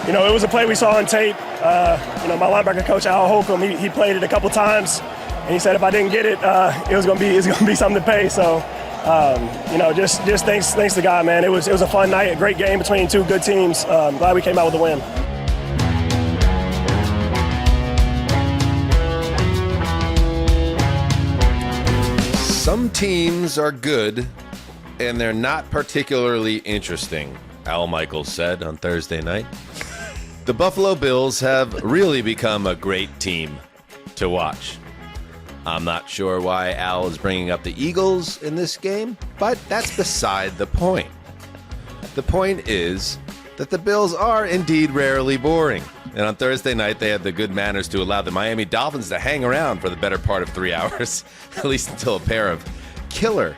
it was a play we saw on tape. My linebacker coach, Al Holcomb, he played it a couple times, and he said if I didn't get it, it's gonna be something to pay. So, just thanks to God, man. It was a fun night, a great game between two good teams. Glad we came out with a win. Some teams are good, and they're not particularly interesting, Al Michaels said on Thursday night. The Buffalo Bills have really become a great team to watch. I'm not sure why Al is bringing up the Eagles in this game, but that's beside the point. The point is that the Bills are indeed rarely boring. And on Thursday night, they had the good manners to allow the Miami Dolphins to hang around for the better part of 3 hours, at least until a pair of killer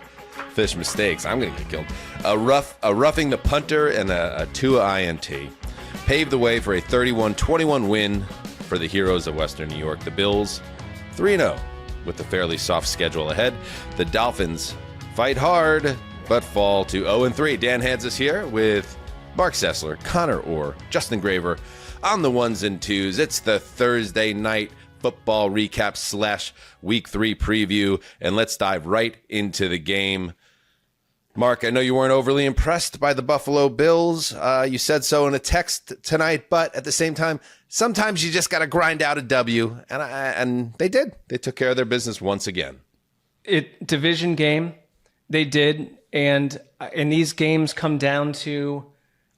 fish mistakes. I'm going to get killed. A roughing the punter and a Tua INT paved the way for a 31-21 win for the heroes of Western New York. The Bills 3-0 with a fairly soft schedule ahead. The Dolphins fight hard but fall to 0-3. Dan Hanzus here with Marc Sessler, Conor Orr, Justin Graver on the ones and twos. It's the Thursday night football recap / week 3 preview, and let's dive right into the game. Mark, I know you weren't overly impressed by the Buffalo Bills. You said so in a text tonight, but at the same time, sometimes you just got to grind out a W, and they did. They took care of their business once again. Division game, they did, and these games come down to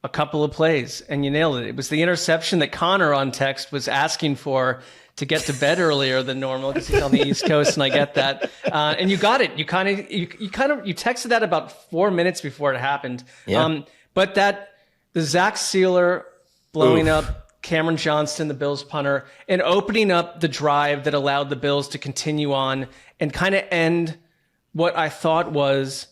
a couple of plays, and you nailed it. It was the interception that Connor on text was asking for to get to bed earlier than normal because he's on the East Coast, and I get that. And you got it. You texted that about 4 minutes before it happened. Yeah. But the Zach Sealer blowing up Cameron Johnston, the Bills punter, and opening up the drive that allowed the Bills to continue on and kind of end what I thought was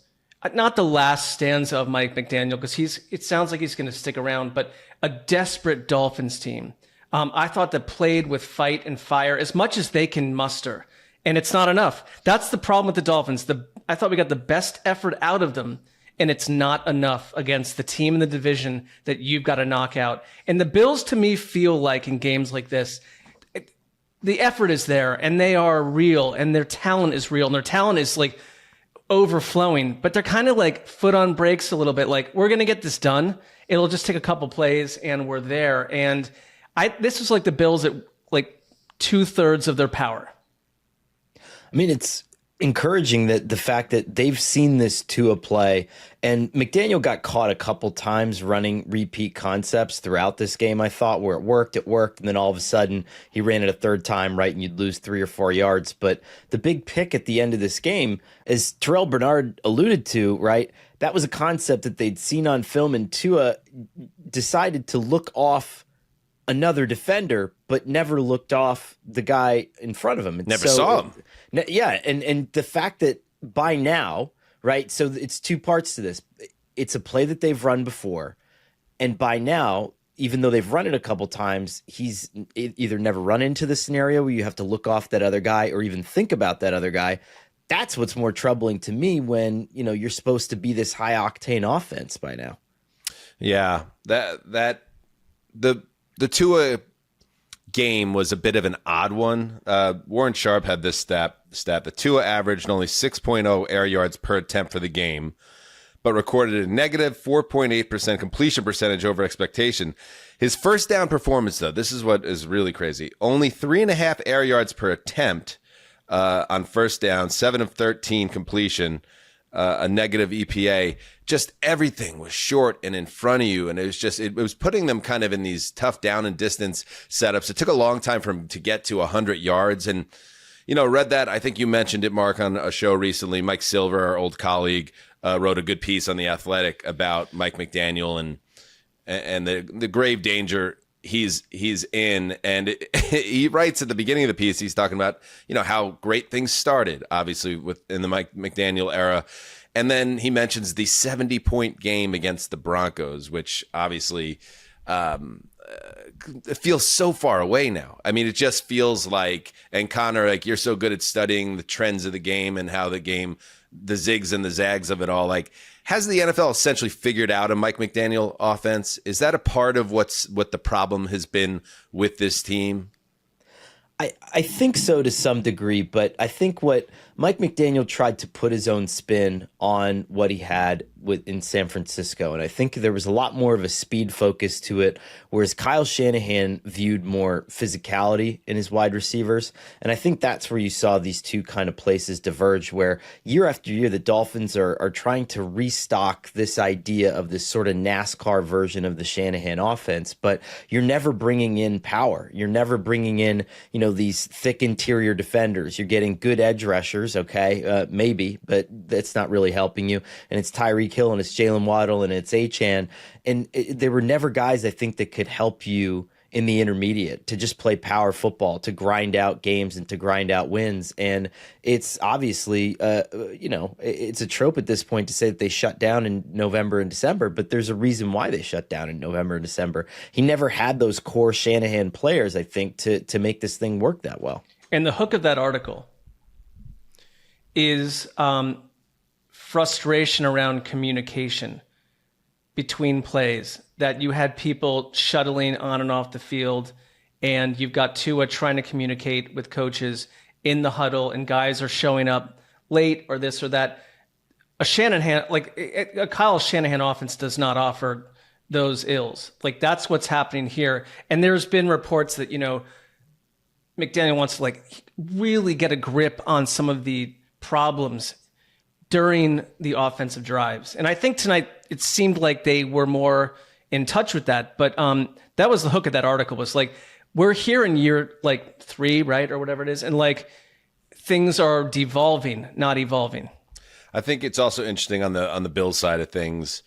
not the last stanza of Mike McDaniel, because it sounds like he's going to stick around, but a desperate Dolphins team. I thought that played with fight and fire as much as they can muster, and it's not enough. That's the problem with the Dolphins. I thought we got the best effort out of them, and it's not enough against the team in the division that you've got to knock out. And the Bills, to me, feel like in games like this, the effort is there, and they are real, and their talent is real, and their talent is like overflowing, but they're kind of like foot on brakes a little bit. Like, we're going to get this done. It'll just take a couple plays and we're there. And this was like the Bills at like 2/3 of their power. I mean, it's encouraging that the fact that they've seen this to a play, and McDaniel got caught a couple times running repeat concepts throughout this game. I thought where it worked, and then all of a sudden he ran it a third time, right, and you'd lose 3 or 4 yards. But the big pick at the end of this game, as Terrell Bernard alluded to, right, that was a concept that they'd seen on film, and Tua decided to look off another defender, but never looked off the guy in front of him. And never saw him. Yeah, and the fact that by now, right, so it's two parts to this. It's a play that they've run before, and by now, even though they've run it a couple times, he's either never run into the scenario where you have to look off that other guy or even think about that other guy. That's what's more troubling to me when, you're supposed to be this high-octane offense by now. Yeah, the Tua game was a bit of an odd one. Warren Sharp had this stat that Tua averaged only 6.0 air yards per attempt for the game, but recorded a negative 4.8% completion percentage over expectation. His first down performance, though, this is what is really crazy. Only 3.5 air yards per attempt on first down, 7 of 13 completion, a negative EPA. Just everything was short and in front of you, and it was putting them kind of in these tough down and distance setups. It took a long time for him to get to 100 yards, and read that. I think you mentioned it, Mark, on a show recently. Mike Silver, our old colleague, wrote a good piece on The Athletic about Mike McDaniel and the grave danger he's in. And he writes at the beginning of the piece, he's talking about how great things started, obviously in the Mike McDaniel era. And then he mentions the 70-point game against the Broncos, which obviously it feels so far away now. I mean, it just feels like, and Connor, like, you're so good at studying the trends of the game and how the game the zigs and the zags of it all. Like, has the NFL essentially figured out a Mike McDaniel offense? Is that a part of what the problem has been with this team? I think so to some degree, but I think what Mike McDaniel tried to put his own spin on what he had in San Francisco, and I think there was a lot more of a speed focus to it, whereas Kyle Shanahan viewed more physicality in his wide receivers, and I think that's where you saw these two kind of places diverge, where year after year the Dolphins are trying to restock this idea of this sort of NASCAR version of the Shanahan offense, but you're never bringing in power. You're never bringing in, these thick interior defenders. You're getting good edge rushers, okay, maybe, but that's not really helping you. And it's Tyreek Hill and it's Jalen Waddle and it's Achane. And there were never guys, I think, that could help you in the intermediate to just play power football, to grind out games and to grind out wins. And it's obviously, it's a trope at this point to say that they shut down in November and December, but there's a reason why they shut down in November and December. He never had those core Shanahan players, I think, to make this thing work that well. And the hook of that article is frustration around communication between plays, that you had people shuttling on and off the field, and you've got Tua trying to communicate with coaches in the huddle, and guys are showing up late or this or that. A Kyle Shanahan offense does not offer those ills. Like, that's what's happening here. And there's been reports that, McDaniel wants to really get a grip on some of the problems during the offensive drives. And I think tonight it seemed like they were more in touch with that. But that was the hook of that article, was we're here in year 3, right? Or whatever it is. And things are devolving, not evolving. I think it's also interesting on the Bills side of things.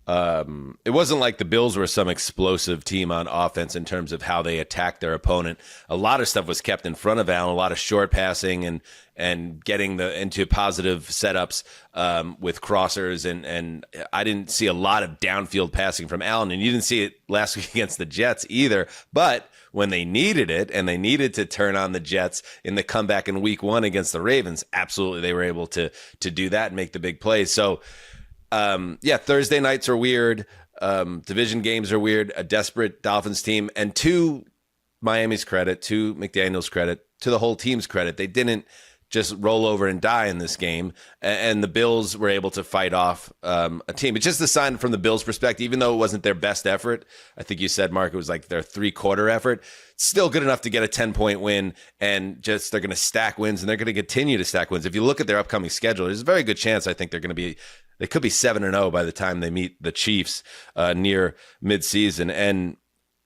It wasn't like the Bills were some explosive team on offense in terms of how they attacked their opponent. A lot of stuff was kept in front of Allen, a lot of short passing and getting into positive setups with crossers. And I didn't see a lot of downfield passing from Allen, and you didn't see it last week against the Jets either. But when they needed it and they needed to turn on the Jets in the comeback in week 1 against the Ravens, absolutely they were able to do that and make the big plays. So Thursday nights are weird. Division games are weird. A desperate Dolphins team, and to Miami's credit, to McDaniel's credit, to the whole team's credit, they didn't just roll over and die in this game. And the Bills were able to fight off a team. It's just a sign from the Bills' perspective, even though it wasn't their best effort. I think you said, Mark, it was like their 3-quarter effort. Still good enough to get a 10-point win, and just they're going to stack wins, and they're going to continue to stack wins. If you look at their upcoming schedule, there's a very good chance I think they could be 7-0 by the time they meet the Chiefs near midseason.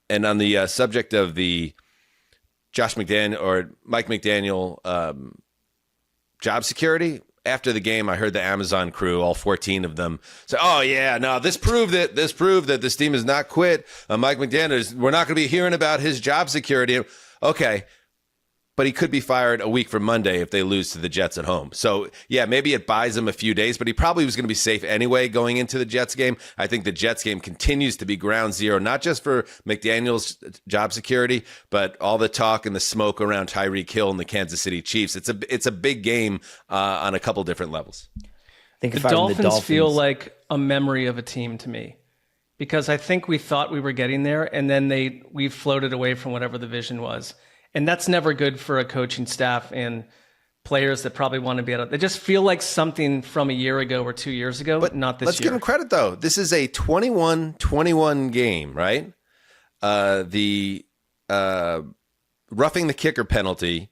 And on the subject of the Josh McDaniel or Mike McDaniel job security, after the game, I heard the Amazon crew, all 14 of them, say, "Oh yeah, no, this proved that this team has not quit. Mike McDaniel, we're not going to be hearing about his job security." Okay. But he could be fired a week from Monday if they lose to the Jets at home. So, yeah, maybe it buys him a few days, but he probably was going to be safe anyway going into the Jets game. I think the Jets game continues to be ground zero, not just for McDaniel's job security, but all the talk and the smoke around Tyreek Hill and the Kansas City Chiefs. It's a big game on a couple different levels. I think the Dolphins feel like a memory of a team to me, because I think we thought we were getting there, and then we floated away from whatever the vision was. And that's never good for a coaching staff and players that probably want to be they just feel like something from a year ago or 2 years ago, but not this year. Let's give them credit, though. This is a 21-21 game, right? The roughing the kicker penalty,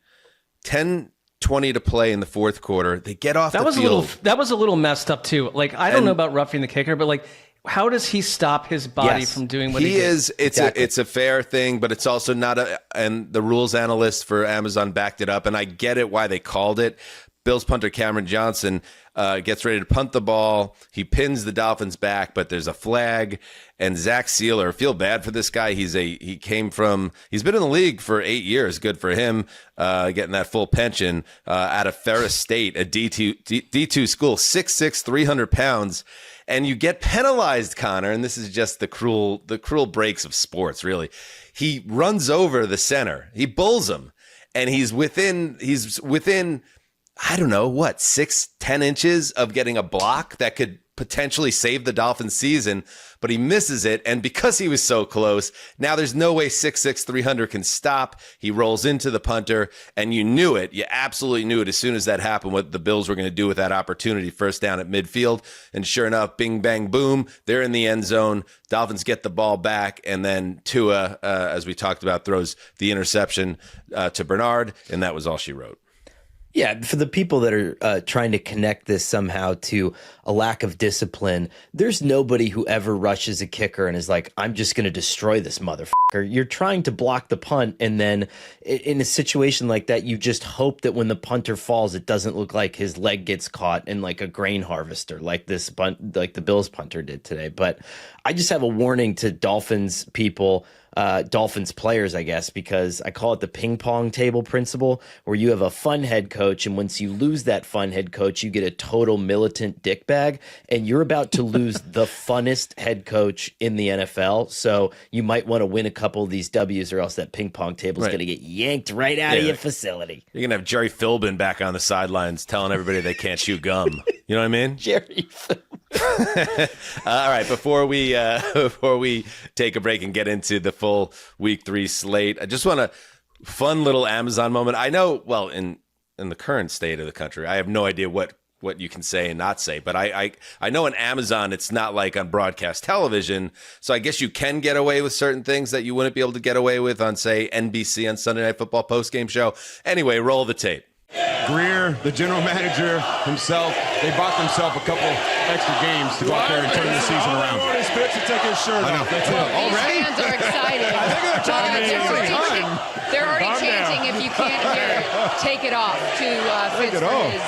10:20 to play in the fourth quarter. They get off the field. That was a little messed up, too. I don't know about roughing the kicker, but how does he stop his body from doing what he did? It's a fair thing, but it's also not and the rules analyst for Amazon backed it up, and I get it why they called it. Bills punter Cameron Johnson gets ready to punt the ball. He pins the Dolphins back, but there's a flag. And Zach Sealer, feel bad for this guy. He's been in the league for 8 years. Good for him, getting that full pension out of Ferris State, a D2 school, 6'6", 300 pounds. And you get penalized, Connor, and this is just the cruel breaks of sports, really. He runs over the center. He bulls him, and he's within I don't know, 6-10 inches of getting a block that could potentially save the Dolphins season, but he misses it. And because he was so close, now there's no way 6'6", 300 can stop. He rolls into the punter, and you knew it. You absolutely knew it as soon as that happened, what the Bills were going to do with that opportunity, first down at midfield. And sure enough, bing, bang, boom, they're in the end zone. Dolphins get the ball back, and then Tua, as we talked about, throws the interception to Bernard, and that was all she wrote. Yeah, for the people that are trying to connect this somehow to a lack of discipline, there's nobody who ever rushes a kicker and is like, I'm just going to destroy this motherfucker. You're trying to block the punt, and then in a situation like that, you just hope that when the punter falls, it doesn't look like his leg gets caught in like a grain harvester, like like the Bills punter did today. But I just have a warning to Dolphins people. Dolphins players, I guess, because I call it the ping pong table principle, where you have a fun head coach, and once you lose that fun head coach, you get a total militant dickbag, and you're about to lose the funnest head coach in the NFL. So you might want to win a couple of these W's, or else that ping pong table is going to get yanked right out of your facility. You're going to have Jerry Philbin back on the sidelines telling everybody they can't chew gum. You know what I mean? Jerry Philbin. All right, before we take a break and get into the full week 3 slate, I just want a fun little Amazon moment. I know, well, in the current state of the country, I have no idea what you can say and not say, but I know in Amazon it's not like on broadcast television, so I guess you can get away with certain things that you wouldn't be able to get away with on, say, NBC on Sunday Night Football postgame show. Anyway, roll the tape. Greer, the general manager himself, they bought themselves a couple extra games to go out there and turn the season around. His pitch to take his shirt off. That's it. Already? Fans are excited. I think they're trying to They're already chanting, if you can't hear it, take it off to Fitz for his.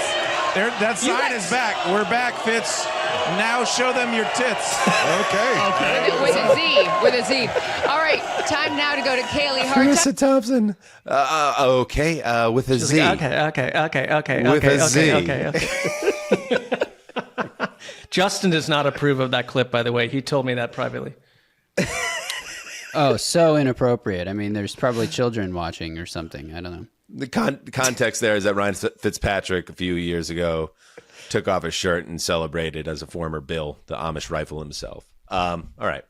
That sign is back. We're back, Fitz. Now show them your tits. Okay. With a Z. All right, time now to go to Kaylee Hart. Marissa Thompson. Okay, with a Z. Like, okay. With a Z. Okay. Justin does not approve of that clip, by the way. He told me that privately. Oh, so inappropriate. I mean, there's probably children watching or something. I don't know. The context there is that Ryan Fitzpatrick a few years ago took off his shirt and celebrated as a former Bill, the Amish rifle himself. All right.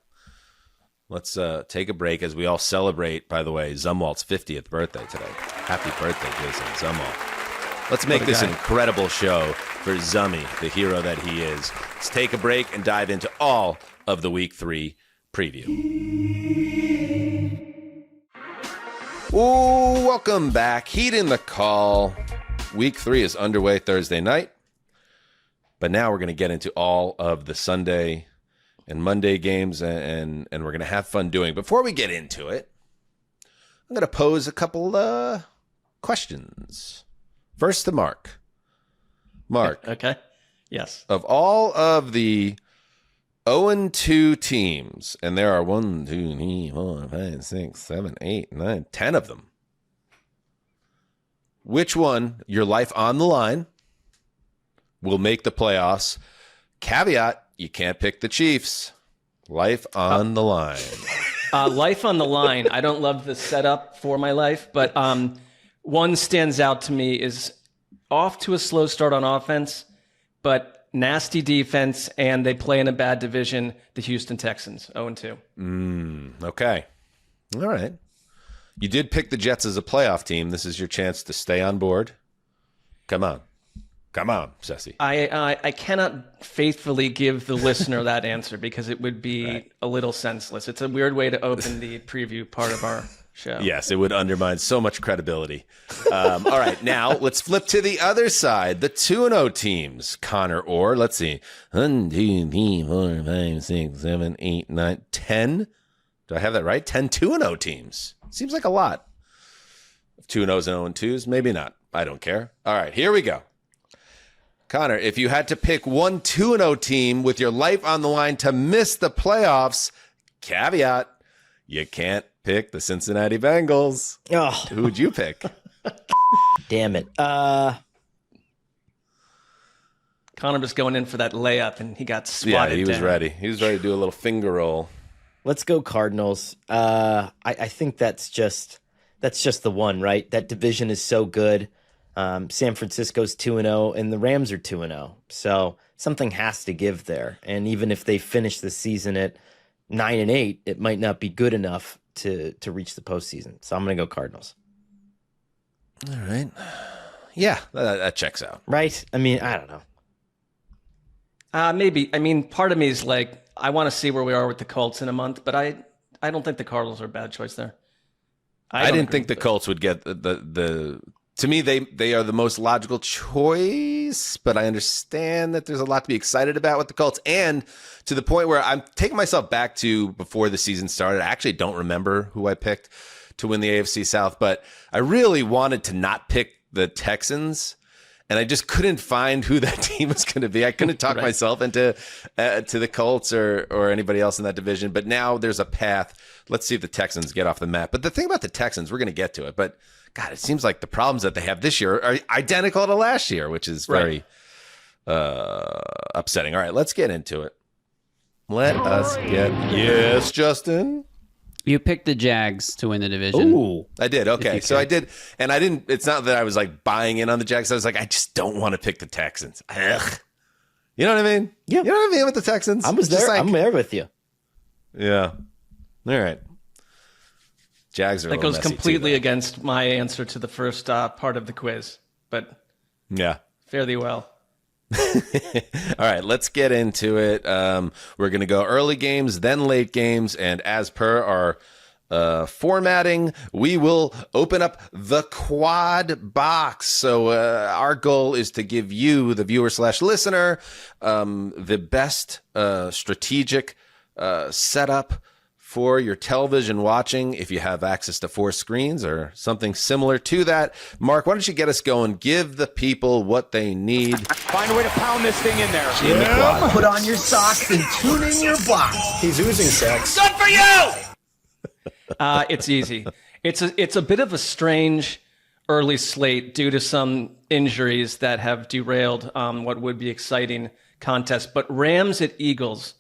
Let's take a break as we all celebrate, by the way, Zumwalt's 50th birthday today. Happy birthday, Jason Zumwalt. Let's make this an incredible show for Zummy, the hero that he is. Let's take a break and dive into all of the Week 3 preview. Ooh, welcome back. Heat in the call. Week 3 is underway Thursday night. But now we're going to get into all of the Sunday and Monday games, and we're going to have fun doing. Before we get into it, I'm going to pose a couple questions. First to Mark. Mark. Okay. Yes. Of all of the 0-2 teams, and there are 1, 2, 3, 4, 5, 6, 7, 8, 9, 10 of them. Which one, your life on the line, will make the playoffs? Caveat, you can't pick the Chiefs. Life on the line. Life on the line. I don't love the setup for my life, but one stands out to me is off to a slow start on offense, but nasty defense, and they play in a bad division, the Houston Texans, 0-2. Okay. All right. You did pick the Jets as a playoff team. This is your chance to stay on board. Come on, Sessy. I cannot faithfully give the listener that answer because it would be a little senseless. It's a weird way to open the preview part of our show. Yes, it would undermine so much credibility. All right, now let's flip to the other side. The 2-0 teams. Conor Orr. Let's see. 1, 2, 3, 4, 5, 6, 7, 8, 9, 10. Do I have that right? 10 2-0 teams. Seems like a lot. 2-0s and 0-2s. Maybe not. I don't care. All right, here we go. Conor, if you had to pick one 2-0 team with your life on the line to miss the playoffs, caveat, you can't pick the Cincinnati Bengals. Oh, Who would you pick? damn it. Connor was going in for that layup, and he got swatted Yeah, he was down. ready. He was ready to do a little finger roll. Let's go Cardinals. I think that's just the one, right? That division is so good. San Francisco's 2-0 and the Rams are 2-0. So something has to give there. And even if they finish the season at 9-8, it might not be good enough to reach the postseason. So I'm going to go Cardinals. All right. Yeah, that checks out. Right? I mean, I don't know. Maybe. I mean, part of me is like, I want to see where we are with the Colts in a month, but I don't think the Cardinals are a bad choice there. I didn't think the Colts would get the to me, they are the most logical choice, but I understand that there's a lot to be excited about with the Colts. And to the point where I'm taking myself back to before the season started. I actually don't remember who I picked to win the AFC South, but I really wanted to not pick the Texans, and I just couldn't find who that team was going to be. I couldn't talk myself into to the Colts or anybody else in that division. But now there's a path. Let's see if the Texans get off the map. But the thing about the Texans, we're going to get to it, but God, it seems like the problems that they have this year are identical to last year, which is very upsetting. All right, let's get into it. Let us get... Yes, Justin? You picked the Jags to win the division. Ooh, I did. Okay, so I did. And I didn't... It's not that I was like buying in on the Jags. I was like, I just don't want to pick the Texans. Ugh. You know what I mean? Yeah. You know what I mean with the Texans? I'm there with you. Yeah. All right. Jags are that goes completely against my answer to the first part of the quiz, but yeah, fare thee well. All right, let's get into it. We're going to go early games, then late games, and as per our formatting, we will open up the quad box. So our goal is to give you, the viewer/listener, the best strategic setup for your television watching, if you have access to 4 screens or something similar to that. Mark, why don't you get us going? Give the people what they need. Find a way to pound this thing in there. Jim, put on your socks and tune in your box. He's oozing sex. Good for you! It's easy. It's a bit of a strange early slate due to some injuries that have derailed what would be exciting contest. But Rams at Eagles,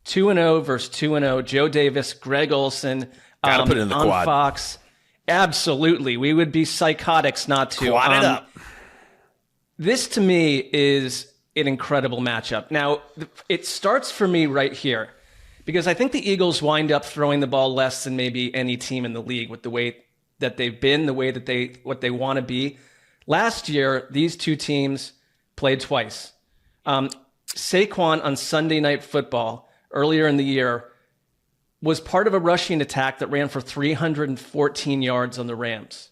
2-0 versus 2-0. Joe Davis, Greg Olsen, Gotta put it in the on quad. Fox. Absolutely. We would be psychotics not to. Quad it up. This, to me, is an incredible matchup. Now, it starts for me right here, because I think the Eagles wind up throwing the ball less than maybe any team in the league with the way that they've been, the way that what they want to be. Last year, these two teams played twice. Saquon on Sunday Night Football earlier in the year was part of a rushing attack that ran for 314 yards on the Rams.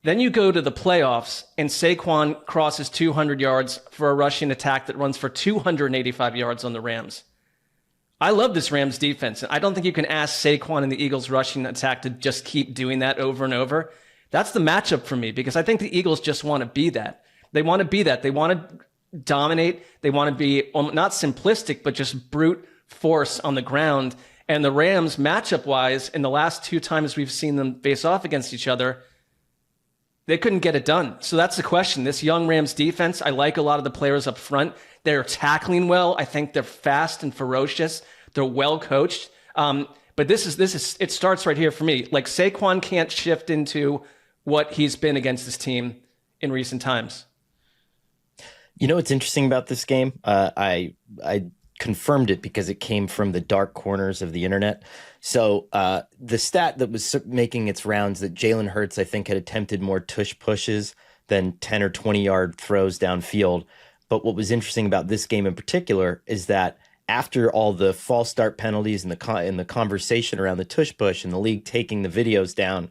Then you go to the playoffs, and Saquon crosses 200 yards for a rushing attack that runs for 285 yards on the Rams. I love this Rams defense, and I don't think you can ask Saquon and the Eagles rushing attack to just keep doing that over and over. That's the matchup for me, because I think the Eagles just want to be that. They want to be that. They want to dominate. They want to be not simplistic, but just brute force on the ground. And the Rams, matchup-wise, in the last 2 times we've seen them face off against each other, they couldn't get it done. So that's the question. This young Rams defense, I like a lot of the players up front. They're tackling well. I think they're fast and ferocious. They're well coached. But this is it starts right here for me. Like, Saquon can't shift into what he's been against this team in recent times. You know what's interesting about this game? I confirmed it because it came from the dark corners of the internet. So the stat that was making its rounds that Jalen Hurts, I think, had attempted more tush pushes than 10 or 20-yard throws downfield. But what was interesting about this game in particular is that after all the false start penalties and the conversation around the tush push and the league taking the videos down,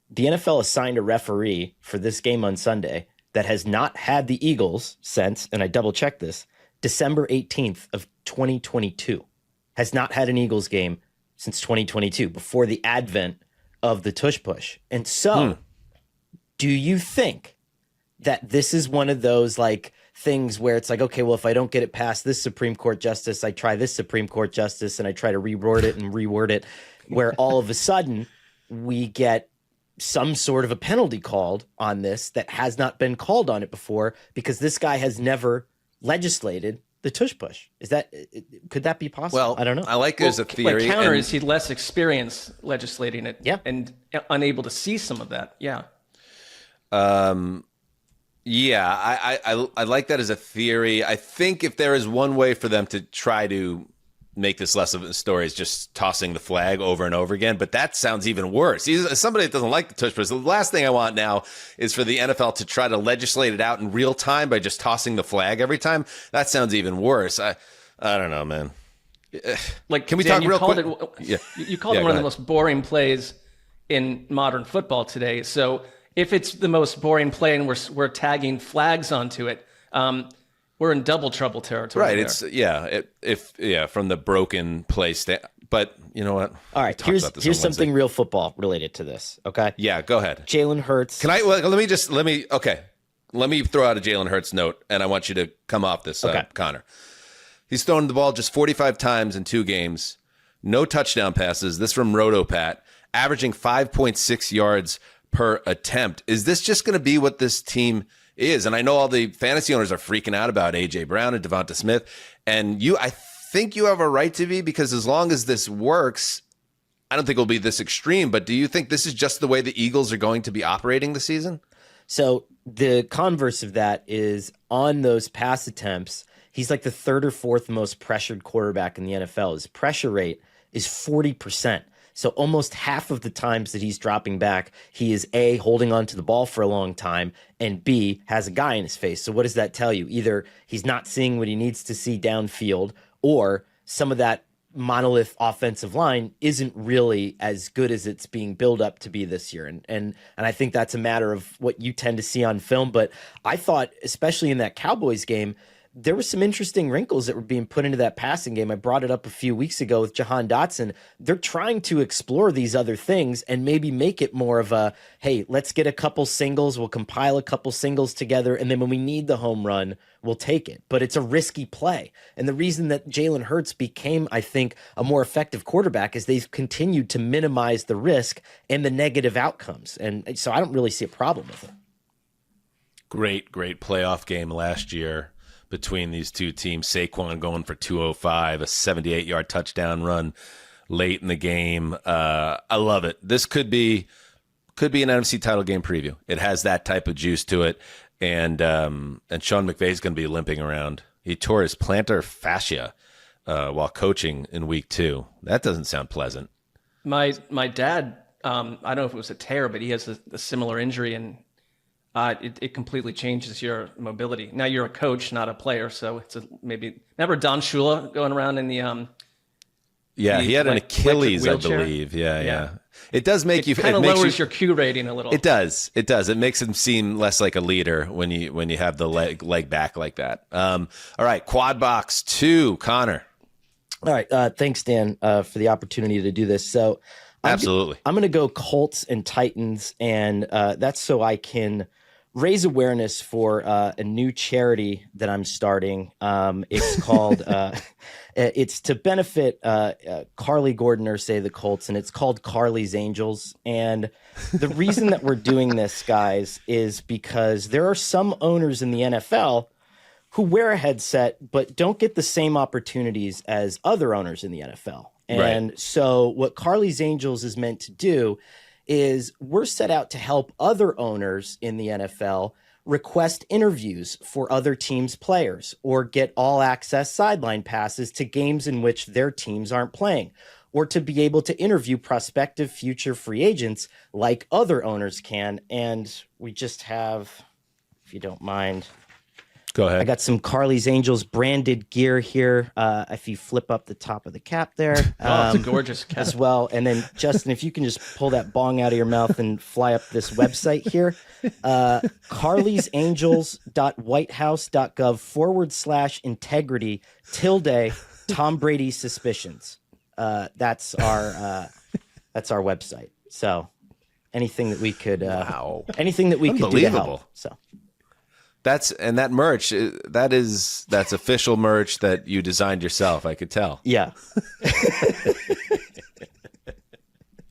the NFL assigned a referee for this game on Sunday that has not had the Eagles since, and I double-checked this, December 18th of 2022. Has not had an Eagles game since 2022, before the advent of the tush push. And so, do you think that this is one of those like things where it's like, okay, well, if I don't get it past this Supreme Court justice, I try this Supreme Court justice and I try to reword it, where all of a sudden we get some sort of a penalty called on this that has not been called on it before, because this guy has never legislated the tush push. Could that be possible? Well, I don't know. I like there's a theory. My counter is he's less experienced legislating it, Yeah. and unable to see some of that. Yeah. Yeah, I like that as a theory. I think if there is one way for them to try to make this less of a story is just tossing the flag over and over again, but that sounds even worse. As somebody that doesn't like the tush push, the last thing I want now is for the NFL to try to legislate it out in real time by just tossing the flag every time. That sounds even worse. I don't know, man. Like, can we Dan, talk real quick? You called it one of the most boring plays in modern football today. So if it's the most boring play and we're tagging flags onto it, we're in double trouble territory. Right. There. It's from the broken play. But you know what? All right. Here's something real football related to this. Okay. Yeah. Go ahead. Jalen Hurts. Can I? Let me throw out a Jalen Hurts note, and I want you to come off this, Connor. He's thrown the ball just 45 times in 2 games. No touchdown passes. This from RotoPat, averaging 5.6 yards per attempt. Is this just going to be what this team is? And I know all the fantasy owners are freaking out about A.J. Brown and Devonta Smith. And I think you have a right to be, because as long as this works, I don't think it'll be this extreme. But do you think this is just the way the Eagles are going to be operating this season? So the converse of that is, on those pass attempts, he's like the 3rd or 4th most pressured quarterback in the NFL. His pressure rate is 40%. So almost half of the times that he's dropping back, he is A, holding on to the ball for a long time, and B, has a guy in his face. So what does that tell you? Either he's not seeing what he needs to see downfield, or some of that monolith offensive line isn't really as good as it's being built up to be this year. And I think that's a matter of what you tend to see on film. But I thought, especially in that Cowboys game, there were some interesting wrinkles that were being put into that passing game. I brought it up a few weeks ago with Jahan Dotson. They're trying to explore these other things and maybe make it more of a, hey, let's get a couple singles. We'll compile a couple singles together, and then when we need the home run, we'll take it. But it's a risky play. And the reason that Jalen Hurts became, I think, a more effective quarterback is they've continued to minimize the risk and the negative outcomes. And so I don't really see a problem with it. Great playoff game last year between these two teams. Saquon going for 205, a 78-yard touchdown run late in the game. I love it. This could be an NFC title game preview. It has that type of juice to it, and Sean McVay's going to be limping around. He tore his plantar fascia while coaching in week 2. That doesn't sound pleasant. My dad, I don't know if it was a tear, but he has a similar injury, and it completely changes your mobility. Now you're a coach, not a player, so it's maybe. Remember Don Shula going around in the he had an Achilles, I believe. Yeah. It does make you kind of lowers your Q rating a little. It does. It makes him seem less like a leader when you have the leg back like that. All right, Quad Box 2, Connor. All right, thanks, Dan, for the opportunity to do this. So absolutely, I'm going to go Colts and Titans, and that's so I can raise awareness for a new charity that I'm starting. It's called it's to benefit Carly Gordner, say the Colts, and it's called Carly's Angels. And the reason that we're doing this, guys, is because there are some owners in the NFL who wear a headset but don't get the same opportunities as other owners in the NFL. And so what Carly's Angels is meant to do is we're set out to help other owners in the NFL request interviews for other teams' players, or get all access sideline passes to games in which their teams aren't playing, or to be able to interview prospective future free agents like other owners can. And we just have, if you don't mind, go ahead. I got some Carly's Angels branded gear here. If you flip up the top of the cap there. It's a gorgeous cap. As well. And then, Justin, if you can just pull that bong out of your mouth and fly up this website here. carlysangels.whitehouse.gov/integrity Tom Brady suspicions. That's our website. So anything that we could anything that we could do to help. So that's merch. That's official merch that you designed yourself. I could tell. Yeah.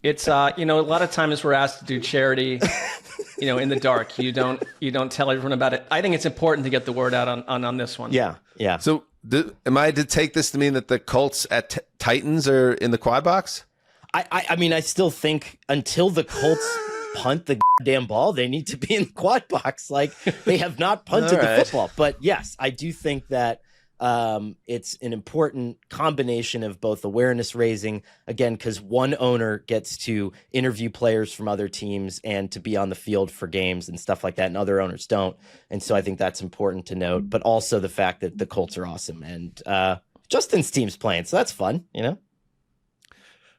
It's a lot of times we're asked to do charity, in the dark. You don't tell everyone about it. I think it's important to get the word out on this one. Yeah. So am I to take this to mean that the Colts at Titans are in the Quad Box? I mean, I still think until the Colts punt the damn ball. They need to be in the quad box. Like, they have not punted the football. But yes, I do think that it's an important combination of both awareness raising, again, because one owner gets to interview players from other teams and to be on the field for games and stuff like that, and other owners don't. And so I think that's important to note, but also the fact that the Colts are awesome, and Justin's team's playing, so that's fun, you know?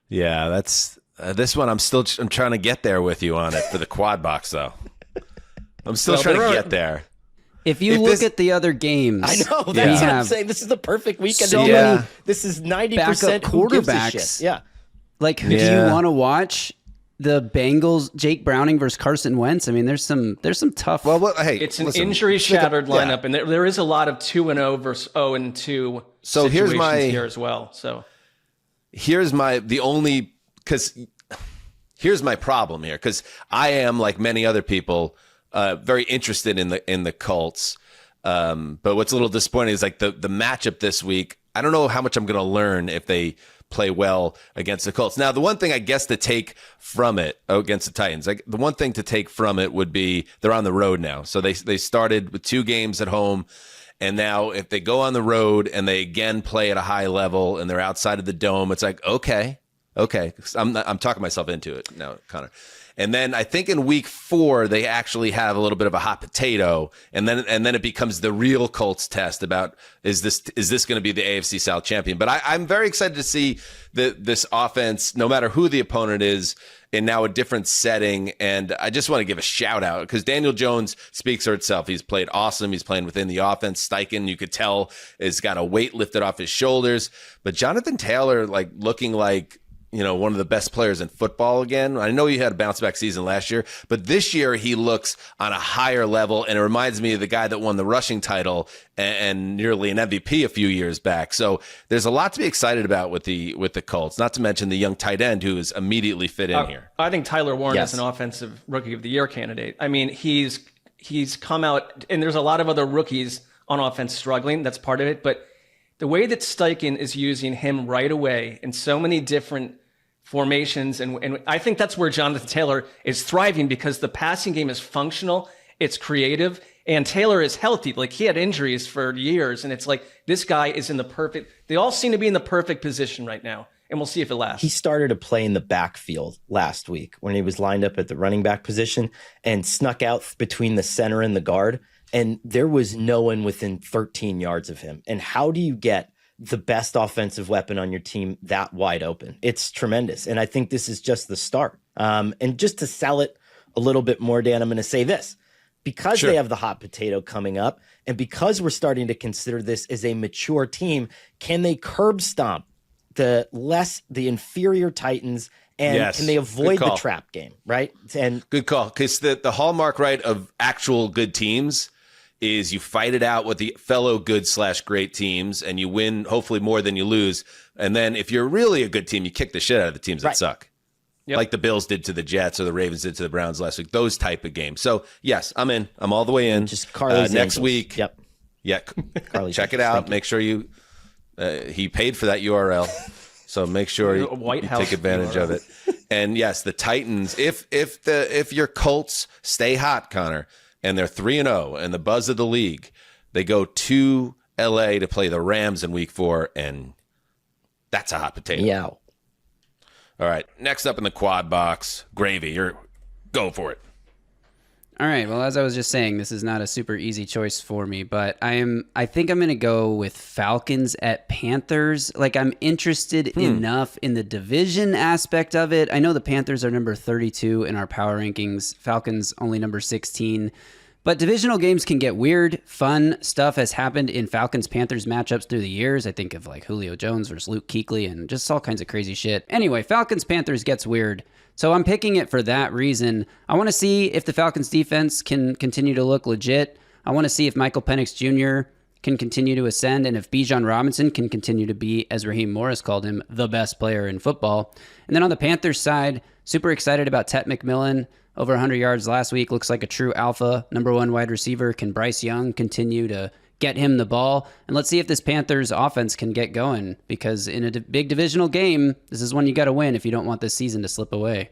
Yeah, that's this one. I'm trying to get there with you on it for the quad box, though. I'm still trying to get there. If you look at the other games, I know that's what I'm saying. This is the perfect weekend. So many this is 90% quarterbacks. Yeah, like who do you want to watch? The Bengals, Jake Browning versus Carson Wentz. I mean, there's some tough. Well, hey, it's an injury-shattered lineup, and there is a lot of 2-0 versus 0-2. So here's my here as well. So here's my problem here, because I am, like many other people, very interested in the Colts. But what's a little disappointing is like the matchup this week. I don't know how much I'm going to learn if they play well against the Colts. Now, the one thing I guess to take from it against the Titans, like the one thing to take from it would be they're on the road now. So they started with 2 games at home. And now if they go on the road and they again play at a high level and they're outside of the dome, it's like, okay. I'm talking myself into it now, Connor. And then I think in week 4, they actually have a little bit of a hot potato. And then it becomes the real Colts test about, is this going to be the AFC South champion? But I'm very excited to see this offense, no matter who the opponent is, in now a different setting. And I just want to give a shout out because Daniel Jones speaks for itself. He's played awesome. He's playing within the offense. Steichen, you could tell, has got a weight lifted off his shoulders. But Jonathan Taylor, like looking like, one of the best players in football again. I know he had a bounce back season last year, but this year he looks on a higher level, and it reminds me of the guy that won the rushing title and nearly an MVP a few years back. So there's a lot to be excited about with the Colts, not to mention the young tight end who is immediately fit in here. I think Tyler Warren is an offensive rookie of the year candidate. I mean, he's come out, and there's a lot of other rookies on offense struggling. That's part of it, but the way that Steichen is using him right away in so many different formations, and I think that's where Jonathan Taylor is thriving because the passing game is functional, it's creative, and Taylor is healthy. Like, he had injuries for years, and it's like this guy is in the perfect. They all seem to be in the perfect position right now, and we'll see if it lasts. He started to play in the backfield last week when he was lined up at the running back position and snuck out between the center and the guard. And there was no one within 13 yards of him. And how do you get the best offensive weapon on your team that wide open? It's tremendous. And I think this is just the start. And just to sell it a little bit more, Dan, I'm going to say this. Because they have the hot potato coming up, and because we're starting to consider this as a mature team, can they curb stomp the inferior Titans? And can they avoid the trap game, right? And good call. Because the hallmark, right, of actual good teams is you fight it out with the fellow good/great teams, and you win hopefully more than you lose. And then if you're really a good team, you kick the shit out of the teams that suck. Yep. Like the Bills did to the Jets or the Ravens did to the Browns last week. Those type of games. So, yes, I'm in. I'm all the way in. Just Carly's next Angels. week. Yep. Yeah. Carly's check it out. Make sure you he paid for that URL. So make sure you take advantage of it. And yes, the Titans, if your Colts stay hot, Connor, and they're 3-0 and the buzz of the league, they go to LA to play the Rams in week 4, and that's a hot potato. Yeah. All right. Next up in the quad box, Gravy. Go for it. All right. Well, as I was just saying, this is not a super easy choice for me, but I think I'm going to go with Falcons at Panthers. Like, I'm interested enough in the division aspect of it. I know the Panthers are number 32 in our power rankings. Falcons only number 16. But divisional games can get weird. Fun stuff has happened in Falcons-Panthers matchups through the years. I think of like Julio Jones versus Luke Kuechly and just all kinds of crazy shit. Anyway, Falcons-Panthers gets weird. So I'm picking it for that reason. I want to see if the Falcons defense can continue to look legit. I want to see if Michael Penix Jr. can continue to ascend and if Bijan Robinson can continue to be, as Raheem Morris called him, the best player in football. And then on the Panthers side, super excited about Tet McMillan. Over 100 yards last week, looks like a true alpha, number 1 wide receiver. Can Bryce Young continue to get him the ball? And let's see if this Panthers offense can get going, because in a big divisional game, this is one you got to win if you don't want this season to slip away.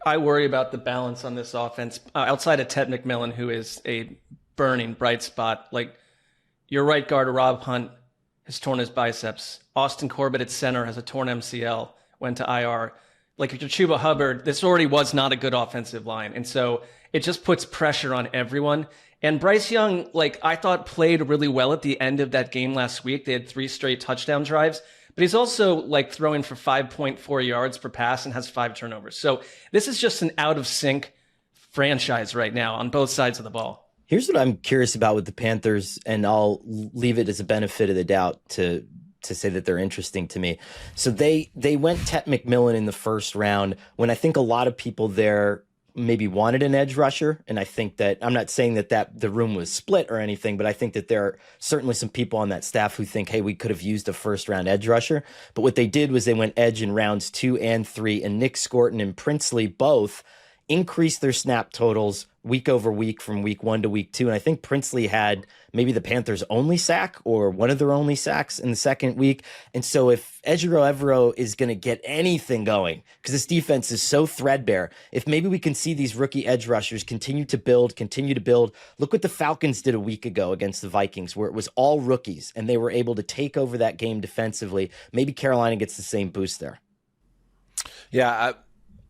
I worry about the balance on this offense outside of Ted McMillan, who is a burning bright spot. Like, your right guard, Rob Hunt, has torn his biceps. Austin Corbett at center has a torn MCL, went to IR. Like, if you're Chuba Hubbard, this already was not a good offensive line. And so it just puts pressure on everyone. And Bryce Young, like, I thought played really well at the end of that game last week. They had 3 straight touchdown drives. But he's also, like, throwing for 5.4 yards per pass and has 5 turnovers. So this is just an out-of-sync franchise right now on both sides of the ball. Here's what I'm curious about with the Panthers, and I'll leave it as a benefit of the doubt to say that they're interesting to me. So they went Ted McMillan in the first round when I think a lot of people there maybe wanted an edge rusher. And I think that, I'm not saying that the room was split or anything, but I think that there are certainly some people on that staff who think, hey, we could have used a first round edge rusher. But what they did was they went edge in rounds 2 and 3, and Nick Scorton and Princely both increased their snap totals week over week from week 1 to week 2. And I think Princely had maybe the Panthers' only sack or one of their only sacks in the second week. And so if Ejiro Evero is going to get anything going, because this defense is so threadbare, if maybe we can see these rookie edge rushers continue to build. Look what the Falcons did a week ago against the Vikings, where it was all rookies and they were able to take over that game defensively. Maybe Carolina gets the same boost there. Yeah,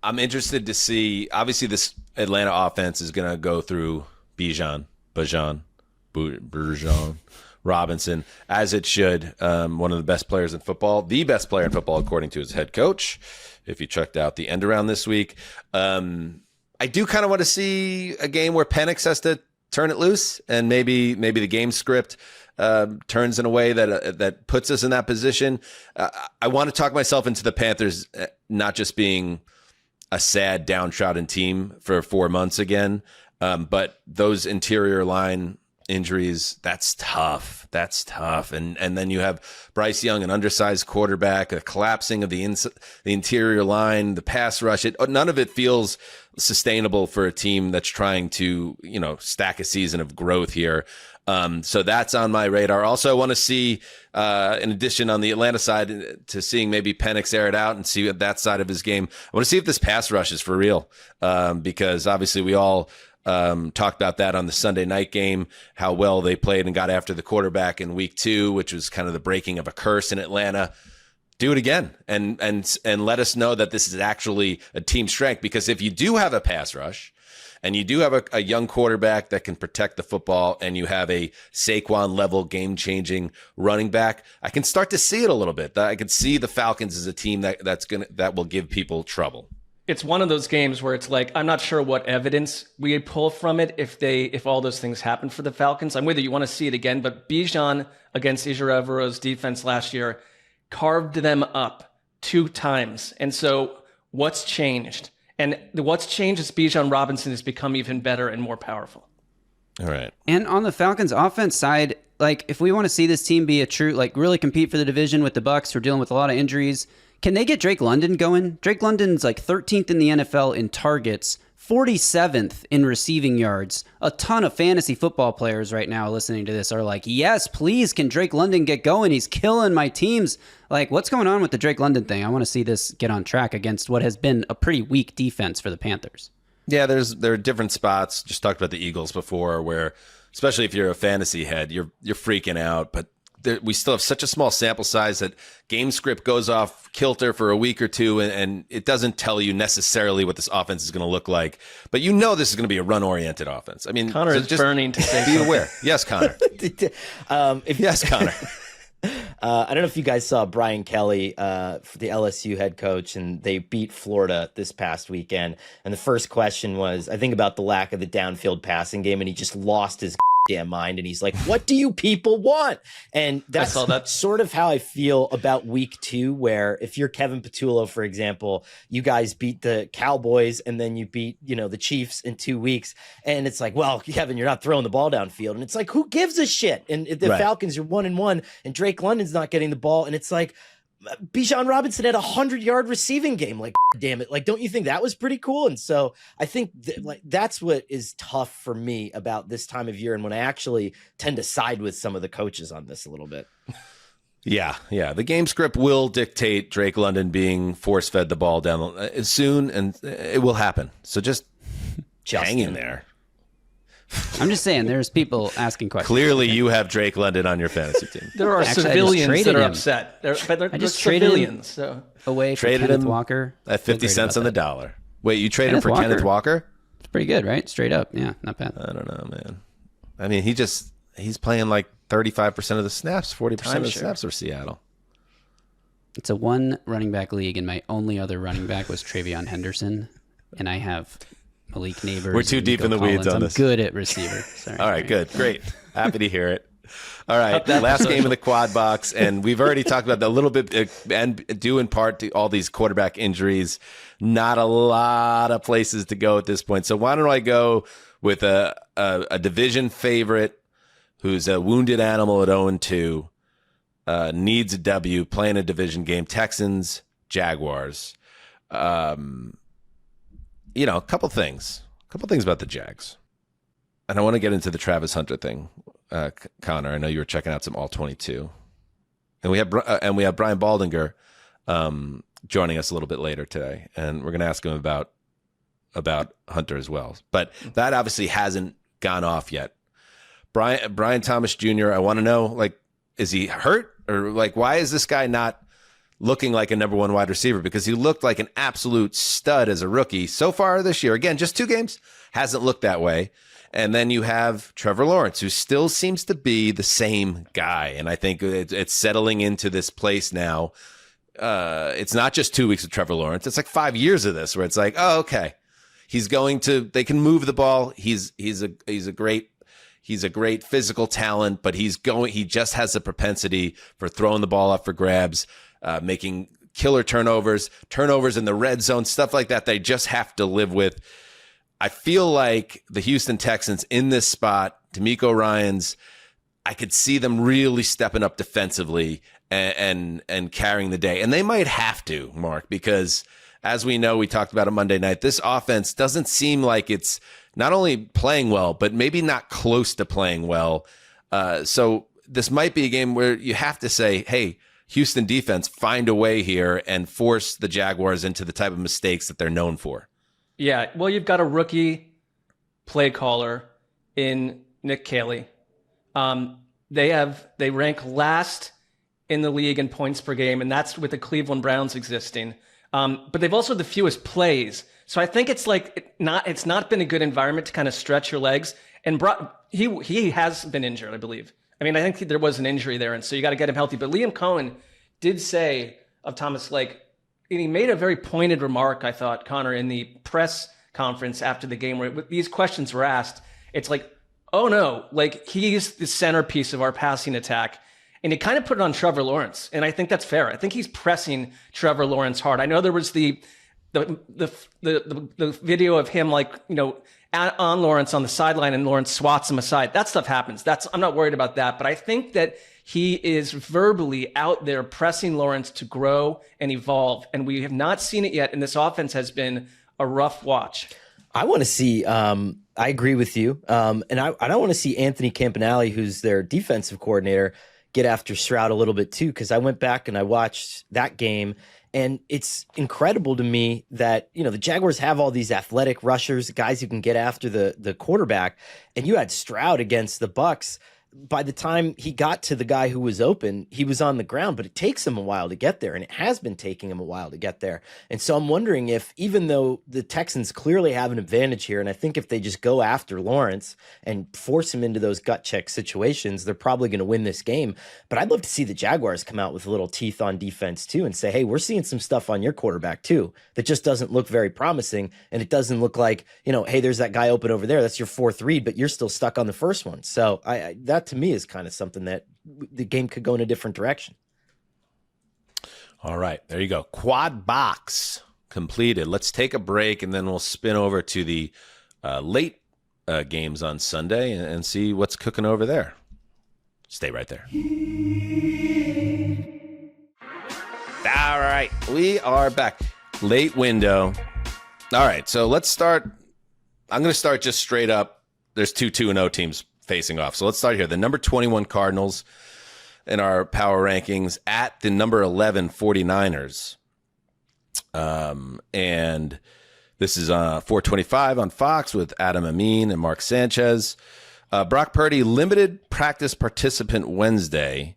I'm interested to see. Obviously, this Atlanta offense is going to go through Bijan Robinson, as it should. One of the best players in football, the best player in football, according to his head coach. If you checked out the end around this week, I do kind of want to see a game where Penix has to turn it loose, and maybe the game script turns in a way that puts us in that position. I want to talk myself into the Panthers not just being a sad, downtrodden team for 4 months again. But those interior line injuries, that's tough. And then you have Bryce Young, an undersized quarterback, a collapsing of the interior line, the pass rush. None of it feels sustainable for a team that's trying to, stack a season of growth here. So that's on my radar. Also, I want to see, in addition on the Atlanta side, to seeing maybe Penix air it out and see that side of his game. I want to see if this pass rush is for real, because obviously we all talked about that on the Sunday night game, how well they played and got after the quarterback in week 2, which was kind of the breaking of a curse in Atlanta. Do it again and let us know that this is actually a team strength, because if you do have a pass rush, and you do have a young quarterback that can protect the football, and you have a Saquon-level game-changing running back, I can start to see it a little bit. I can see the Falcons as a team that will give people trouble. It's one of those games where it's like, I'm not sure what evidence we pull from it if all those things happen for the Falcons. I'm with you. You want to see it again, but Bijan against Ejiro Evero's defense last year carved them up 2 times. And so what's changed? And what's changed is Bijan Robinson has become even better and more powerful. All right. And on the Falcons offense side, like, if we want to see this team be a true, like, really compete for the division with the Bucs, who are dealing with a lot of injuries, can they get Drake London going? Drake London's like 13th in the NFL in targets, 47th in receiving yards. A ton of fantasy football players right now listening to this are like, yes, please, can Drake London get going? He's killing my teams. Like, what's going on with the Drake London thing? I want to see this get on track against what has been a pretty weak defense for the Panthers. Yeah, there are different spots. Just talked about the Eagles before, where especially if you're a fantasy head, you're freaking out, but we still have such a small sample size that game script goes off kilter for a week or two, and it doesn't tell you necessarily what this offense is going to look like. But this is going to be a run-oriented offense. I mean, Connor is just burning to say be aware. Yes, Connor. Yes, Connor. I don't know if you guys saw Brian Kelly, the LSU head coach, and they beat Florida this past weekend. And the first question was, I think, about the lack of the downfield passing game, and he just lost his damn mind, and he's like, what do you people want? And that's sort of how I feel about week 2, where if you're Kevin Patullo, for example, you guys beat the Cowboys and then you beat the Chiefs in 2 weeks, and it's like, well, Kevin, you're not throwing the ball downfield, and it's like, who gives a shit? And the Falcons are 1-1, and Drake London's not getting the ball, and it's like, Bijan Robinson had a 100-yard receiving game. Like, damn it. Like, don't you think that was pretty cool? And so I think that's what is tough for me about this time of year, and when I actually tend to side with some of the coaches on this a little bit. Yeah. The game script will dictate Drake London being force-fed the ball down soon, and it will happen. So just hang in there. I'm just saying, there's people asking questions. Clearly, you have Drake London on your fantasy team. There are Actually, civilians that are him. upset. They're I just traded civilians. So. away for Traded Kenneth him Walker. At 50 cents on the dollar. Wait, you traded him for Kenneth Walker? It's pretty good, right? Straight up. Yeah, not bad. I don't know, man. I mean, he's playing like 35% of the snaps, 40% of the snaps for Seattle. It's a one running back league, and my only other running back was Travion Henderson, and I have Malik Neighbors. We're too deep in the weeds on this. I'm good at receiver. Sorry. All right, good. Great. Happy to hear it. All right, last game in the quad box, and we've already talked about that a little bit, and due in part to all these quarterback injuries. Not a lot of places to go at this point. So why don't I go with a division favorite who's a wounded animal at 0-2, needs a W, playing a division game, Texans, Jaguars. A couple things about the Jags. And I want to get into the Travis Hunter thing. Connor, I know you were checking out some All-22. And we have Brian Baldinger joining us a little bit later today, and we're going to ask him about Hunter as well. But that obviously hasn't gone off yet. Brian Thomas Jr., I want to know, is he hurt? Or, why is this guy not looking like a number one wide receiver? Because he looked like an absolute stud as a rookie so far this year. Again, just 2 games, hasn't looked that way. And then you have Trevor Lawrence, who still seems to be the same guy. And I think it's settling into this place now. It's not just 2 weeks of Trevor Lawrence. It's like 5 years of this where it's like, oh, okay. They can move the ball. He's a great physical talent, but he just has a propensity for throwing the ball up for grabs, making killer turnovers in the red zone, stuff like that. They just have to live with. I feel like the Houston Texans in this spot, D'Amico Ryans, I could see them really stepping up defensively and carrying the day. And they might have to, Mark, because as we know, we talked about it Monday night, this offense doesn't seem like it's not only playing well, but maybe not close to playing well. So this might be a game where you have to say, hey, Houston defense, find a way here and force the Jaguars into the type of mistakes that they're known for. Yeah, well, you've got a rookie play caller in Nick Caley. They rank last in the league in points per game, and that's with the Cleveland Browns existing. But they've also the fewest plays. So I think it's not been a good environment to kind of stretch your legs. And he has been injured, I believe. I mean, I think there was an injury there, and so you got to get him healthy. But Liam Cohen did say of Thomas Lake, and he made a very pointed remark, I thought, Connor, in the press conference after the game where these questions were asked. It's like, oh no, he's the centerpiece of our passing attack. And he kind of put it on Trevor Lawrence. And I think that's fair. I think he's pressing Trevor Lawrence hard. I know there was the video of him on Lawrence on the sideline and Lawrence swats him aside. That stuff happens. I'm not worried about that. But I think that he is verbally out there pressing Lawrence to grow and evolve. And we have not seen it yet. And this offense has been a rough watch. I want to see, I agree with you. And I don't want to see Anthony Campanale, who's their defensive coordinator, get after Stroud a little bit too. Because I went back and I watched that game. And it's incredible to me that, the Jaguars have all these athletic rushers, guys who can get after the quarterback. And you had Stroud against the Bucs. By the time he got to the guy who was open, he was on the ground, but it takes him a while to get there, and it has been taking him a while to get there. And so I'm wondering if, even though the Texans clearly have an advantage here, and I think if they just go after Lawrence and force him into those gut check situations, they're probably going to win this game. But I'd love to see the Jaguars come out with a little teeth on defense too and say, hey, we're seeing some stuff on your quarterback too that just doesn't look very promising, and it doesn't look like, hey, there's that guy open over there. That's your 4th read, but you're still stuck on the first one. So that to me is kind of something that the game could go in a different direction. All right, there you go. Quad box completed. Let's take a break, and then we'll spin over to the late games on Sunday and see what's cooking over there. Stay right there. All right, we are back. Late window. All right, so let's start. I'm going to start just straight up. There's 2-2-0 teams facing off. So let's start here. The number 21 Cardinals, in our power rankings at the number 11 49ers. And this is 425 on Fox with Adam Amin and Mark Sanchez. Brock Purdy, limited practice participant Wednesday.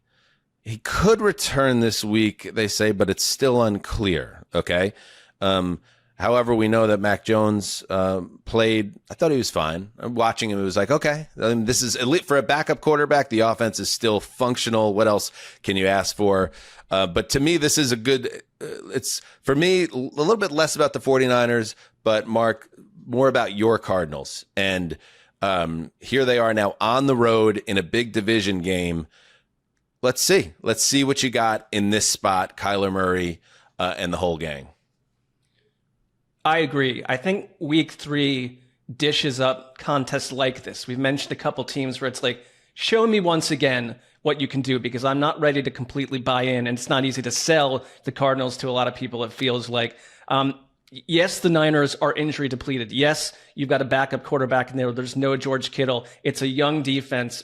He could return this week, they say, but it's still unclear. Okay. However, we know that Mac Jones played. I thought he was fine. Watching him, it was like, okay, this is elite for a backup quarterback. The offense is still functional. What else can you ask for? But to me, this is a good. It's for me a little bit less about the 49ers, but Mark, more about your Cardinals. And here they are now on the road in a big division game. Let's see what you got in this spot, Kyler Murray and the whole gang. I agree. I think week 3 dishes up contests like this. We've mentioned a couple teams where it's like, show me once again what you can do, because I'm not ready to completely buy in, and it's not easy to sell the Cardinals to a lot of people, it feels like. Yes, the Niners are injury depleted. Yes, you've got a backup quarterback in there. There's no George Kittle. It's a young defense.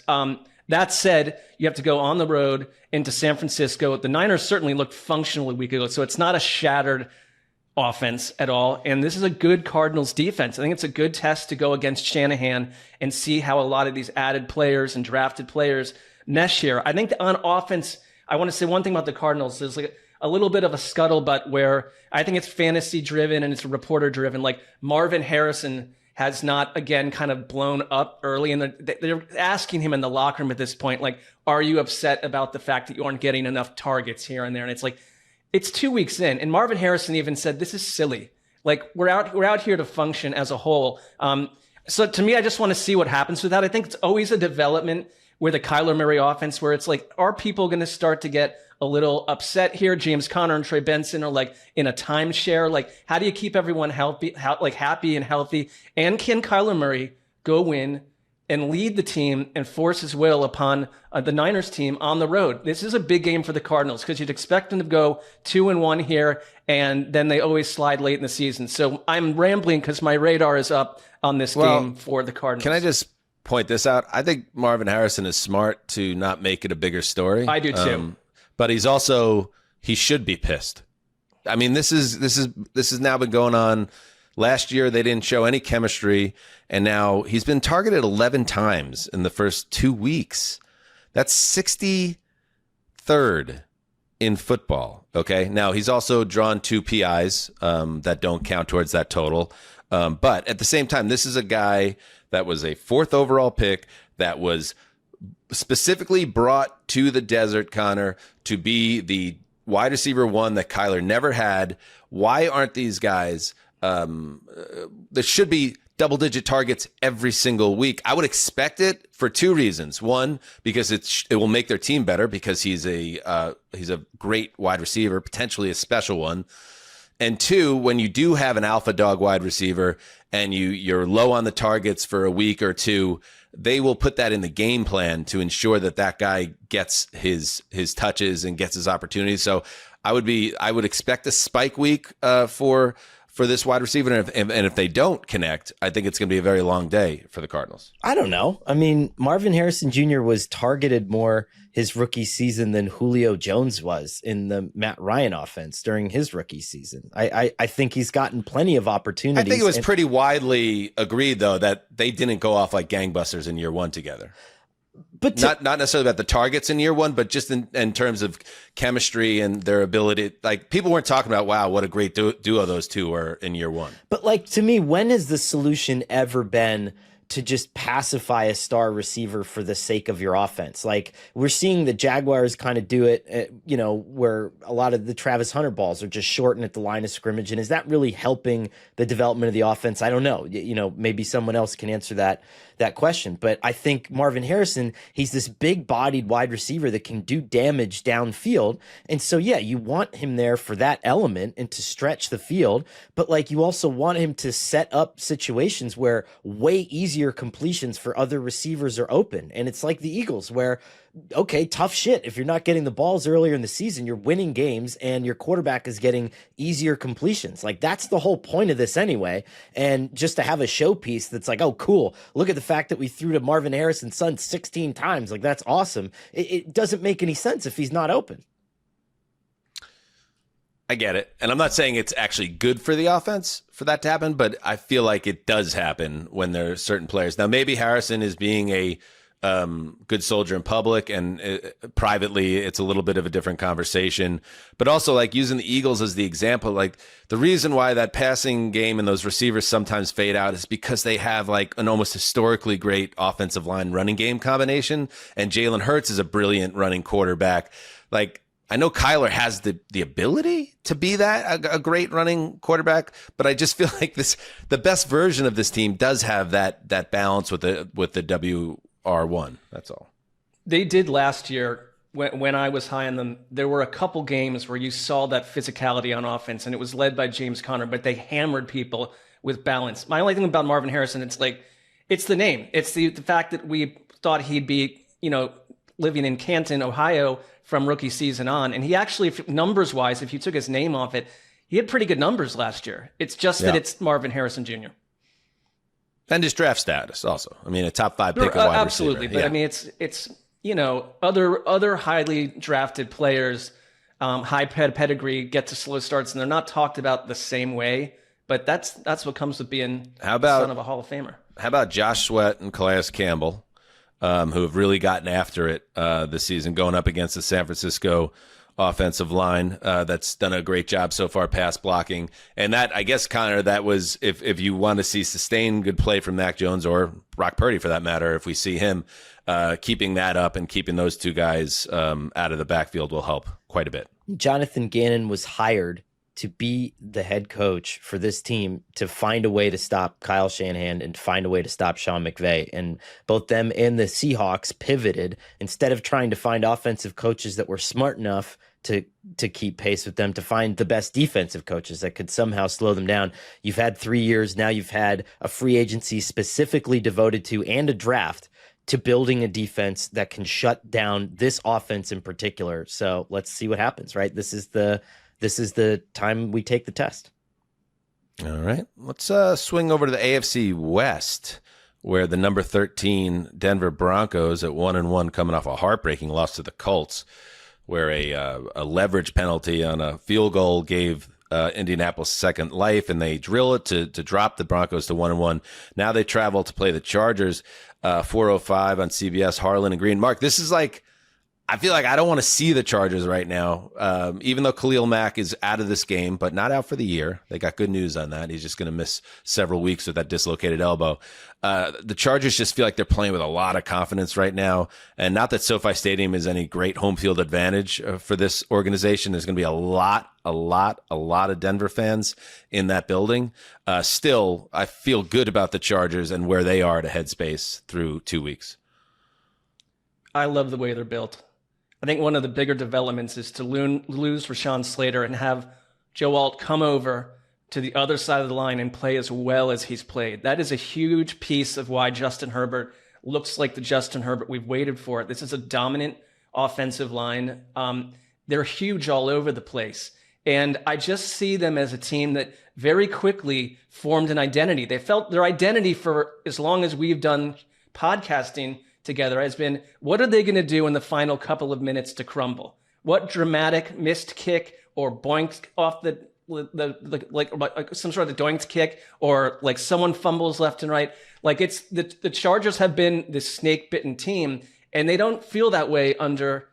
That said, you have to go on the road into San Francisco. The Niners certainly looked functional a week ago, so it's not a shattered offense at all. And this is a good Cardinals defense. I think it's a good test to go against Shanahan and see how a lot of these added players and drafted players mesh here. I think on offense, I want to say one thing about the Cardinals. There's like a little bit of a scuttlebutt where I think it's fantasy driven and it's reporter driven. Like Marvin Harrison has not, again, kind of blown up early. And they're asking him in the locker room at this point, like, are you upset about the fact that you aren't getting enough targets here and there? And it's like, it's 2 weeks in, and Marvin Harrison even said, this is silly. Like, we're out here to function as a whole. So to me, I just want to see what happens with that. I think it's always a development with a Kyler Murray offense where it's like, are people going to start to get a little upset here? James Conner and Trey Benson are like in a timeshare. Like, how do you keep everyone happy and healthy? And can Kyler Murray go win and lead the team and force his will upon the Niners team on the road? This is a big game for the Cardinals because you'd expect them to go 2-1 here, and then they always slide late in the season. So I'm rambling because my radar is up on this game for the Cardinals. Can I just point this out? I think Marvin Harrison is smart to not make it a bigger story. I do too. But he should be pissed. I mean, this has now been going on. Last year, they didn't show any chemistry, and now he's been targeted 11 times in the first 2 weeks. That's 63rd in football, okay? Now, he's also drawn 2 PIs that don't count towards that total. But at the same time, this is a guy that was a 4th overall pick that was specifically brought to the desert, Connor, to be the wide receiver 1 that Kyler never had. Why aren't these guys... there should be double-digit targets every single week. I would expect it for 2 reasons. One, because it will make their team better because he's a great wide receiver, potentially a special one. And 2, when you do have an alpha dog wide receiver and you're low on the targets for a week or 2, they will put that in the game plan to ensure that guy gets his touches and gets his opportunities. So I would expect a spike week for this wide receiver. And if they don't connect, I think it's going to be a very long day for the Cardinals. I don't know. I mean, Marvin Harrison Jr. was targeted more his rookie season than Julio Jones was in the Matt Ryan offense during his rookie season. I think he's gotten plenty of opportunities. I think it was pretty widely agreed, though, that they didn't go off like gangbusters in year 1 together. But not necessarily about the targets in year 1, but just in terms of chemistry and their ability. Like, people weren't talking about, wow, what a great duo those two were in year 1. But like, to me, when has the solution ever been to just pacify a star receiver for the sake of your offense? Like, we're seeing the Jaguars kind of do it, where a lot of the Travis Hunter balls are just shortened at the line of scrimmage. And is that really helping the development of the offense? I don't know. Maybe someone else can answer that question. But I think Marvin Harrison, he's this big bodied wide receiver that can do damage downfield. And so, yeah, you want him there for that element and to stretch the field. But like, you also want him to set up situations where way easier easier completions for other receivers are open. And it's like the Eagles where, okay, tough shit. If you're not getting the balls earlier in the season, you're winning games and your quarterback is getting easier completions. Like, that's the whole point of this anyway. And just to have a showpiece that's like, oh, cool. Look at the fact that we threw to Marvin Harrison's son 16 times. Like, that's awesome. It doesn't make any sense if he's not open. I get it. And I'm not saying it's actually good for the offense for that to happen, but I feel like it does happen when there are certain players. Now, maybe Harrison is being a good soldier in public, and privately it's a little bit of a different conversation. But also, like, using the Eagles as the example, like, the reason why that passing game and those receivers sometimes fade out is because they have like an almost historically great offensive line running game combination, and Jalen Hurts is a brilliant running quarterback. Like, I know Kyler has the ability to be that a great running quarterback, but I just feel like the best version of this team does have that balance with the WR1. That's all. They did last year when I was high on them. There were a couple games where you saw that physicality on offense, and it was led by James Conner, but they hammered people with balance. My only thing about Marvin Harrison, it's the name. It's the fact that we thought he'd be, living in Canton, Ohio from rookie season on. And he actually, numbers wise, if you took his name off it, he had pretty good numbers last year. It's just that it's Marvin Harrison Jr. And his draft status also. I mean, a top 5 pick of wide absolutely. receiver. But I mean, it's other highly drafted players, high pedigree, get to slow starts, and they're not talked about the same way. But that's what comes with being the son of a Hall of Famer. How about Josh Sweat and Calais Campbell, who have really gotten after it this season, going up against the San Francisco offensive line that's done a great job so far pass blocking. And that, I guess, Connor, that was if you want to see sustained good play from Mac Jones or Brock Purdy for that matter, if we see him keeping that up and keeping those two guys out of the backfield will help quite a bit. Jonathan Gannon was hired to be the head coach for this team, to find a way to stop Kyle Shanahan and find a way to stop Sean McVay. And both them and the Seahawks pivoted. Instead of trying to find offensive coaches that were smart enough to keep pace with them, to find the best defensive coaches that could somehow slow them down. You've had 3 years. Now you've had a free agency specifically devoted to, and a draft to building a defense that can shut down this offense in particular. So let's see what happens, right? This is the time we take the test. All right. Let's swing over to the AFC West, where the number 13 Denver Broncos at 1-1, coming off a heartbreaking loss to the Colts, where a leverage penalty on a field goal gave Indianapolis second life, and they drill it to drop the Broncos to 1-1. Now they travel to play the Chargers, 4:05 on CBS, Harlan and Green. Mark, this is like, I feel like I don't want to see the Chargers right now, even though Khalil Mack is out of this game, but not out for the year. They got good news on that. He's just going to miss several weeks with that dislocated elbow. The Chargers just feel like they're playing with a lot of confidence right now. And not that SoFi Stadium is any great home field advantage for this organization. There's going to be a lot of Denver fans in that building. Still, I feel good about the Chargers and where they are at a headspace through 2 weeks. I love the way they're built. I think one of the bigger developments is to lose Rashawn Slater and have Joe Alt come over to the other side of the line and play as well as he's played. That is a huge piece of why Justin Herbert looks like the Justin Herbert we've waited for. This is a dominant offensive line. They're huge all over the place. And I just see them as a team that very quickly formed an identity. They felt their identity for as long as we've done podcasting together has been, what are they going to do in the final couple of minutes to crumble? What dramatic missed kick or boinked off the like some sort of doinked kick, or like someone fumbles left and right. Like, it's the Chargers have been this snake bitten team, and they don't feel that way under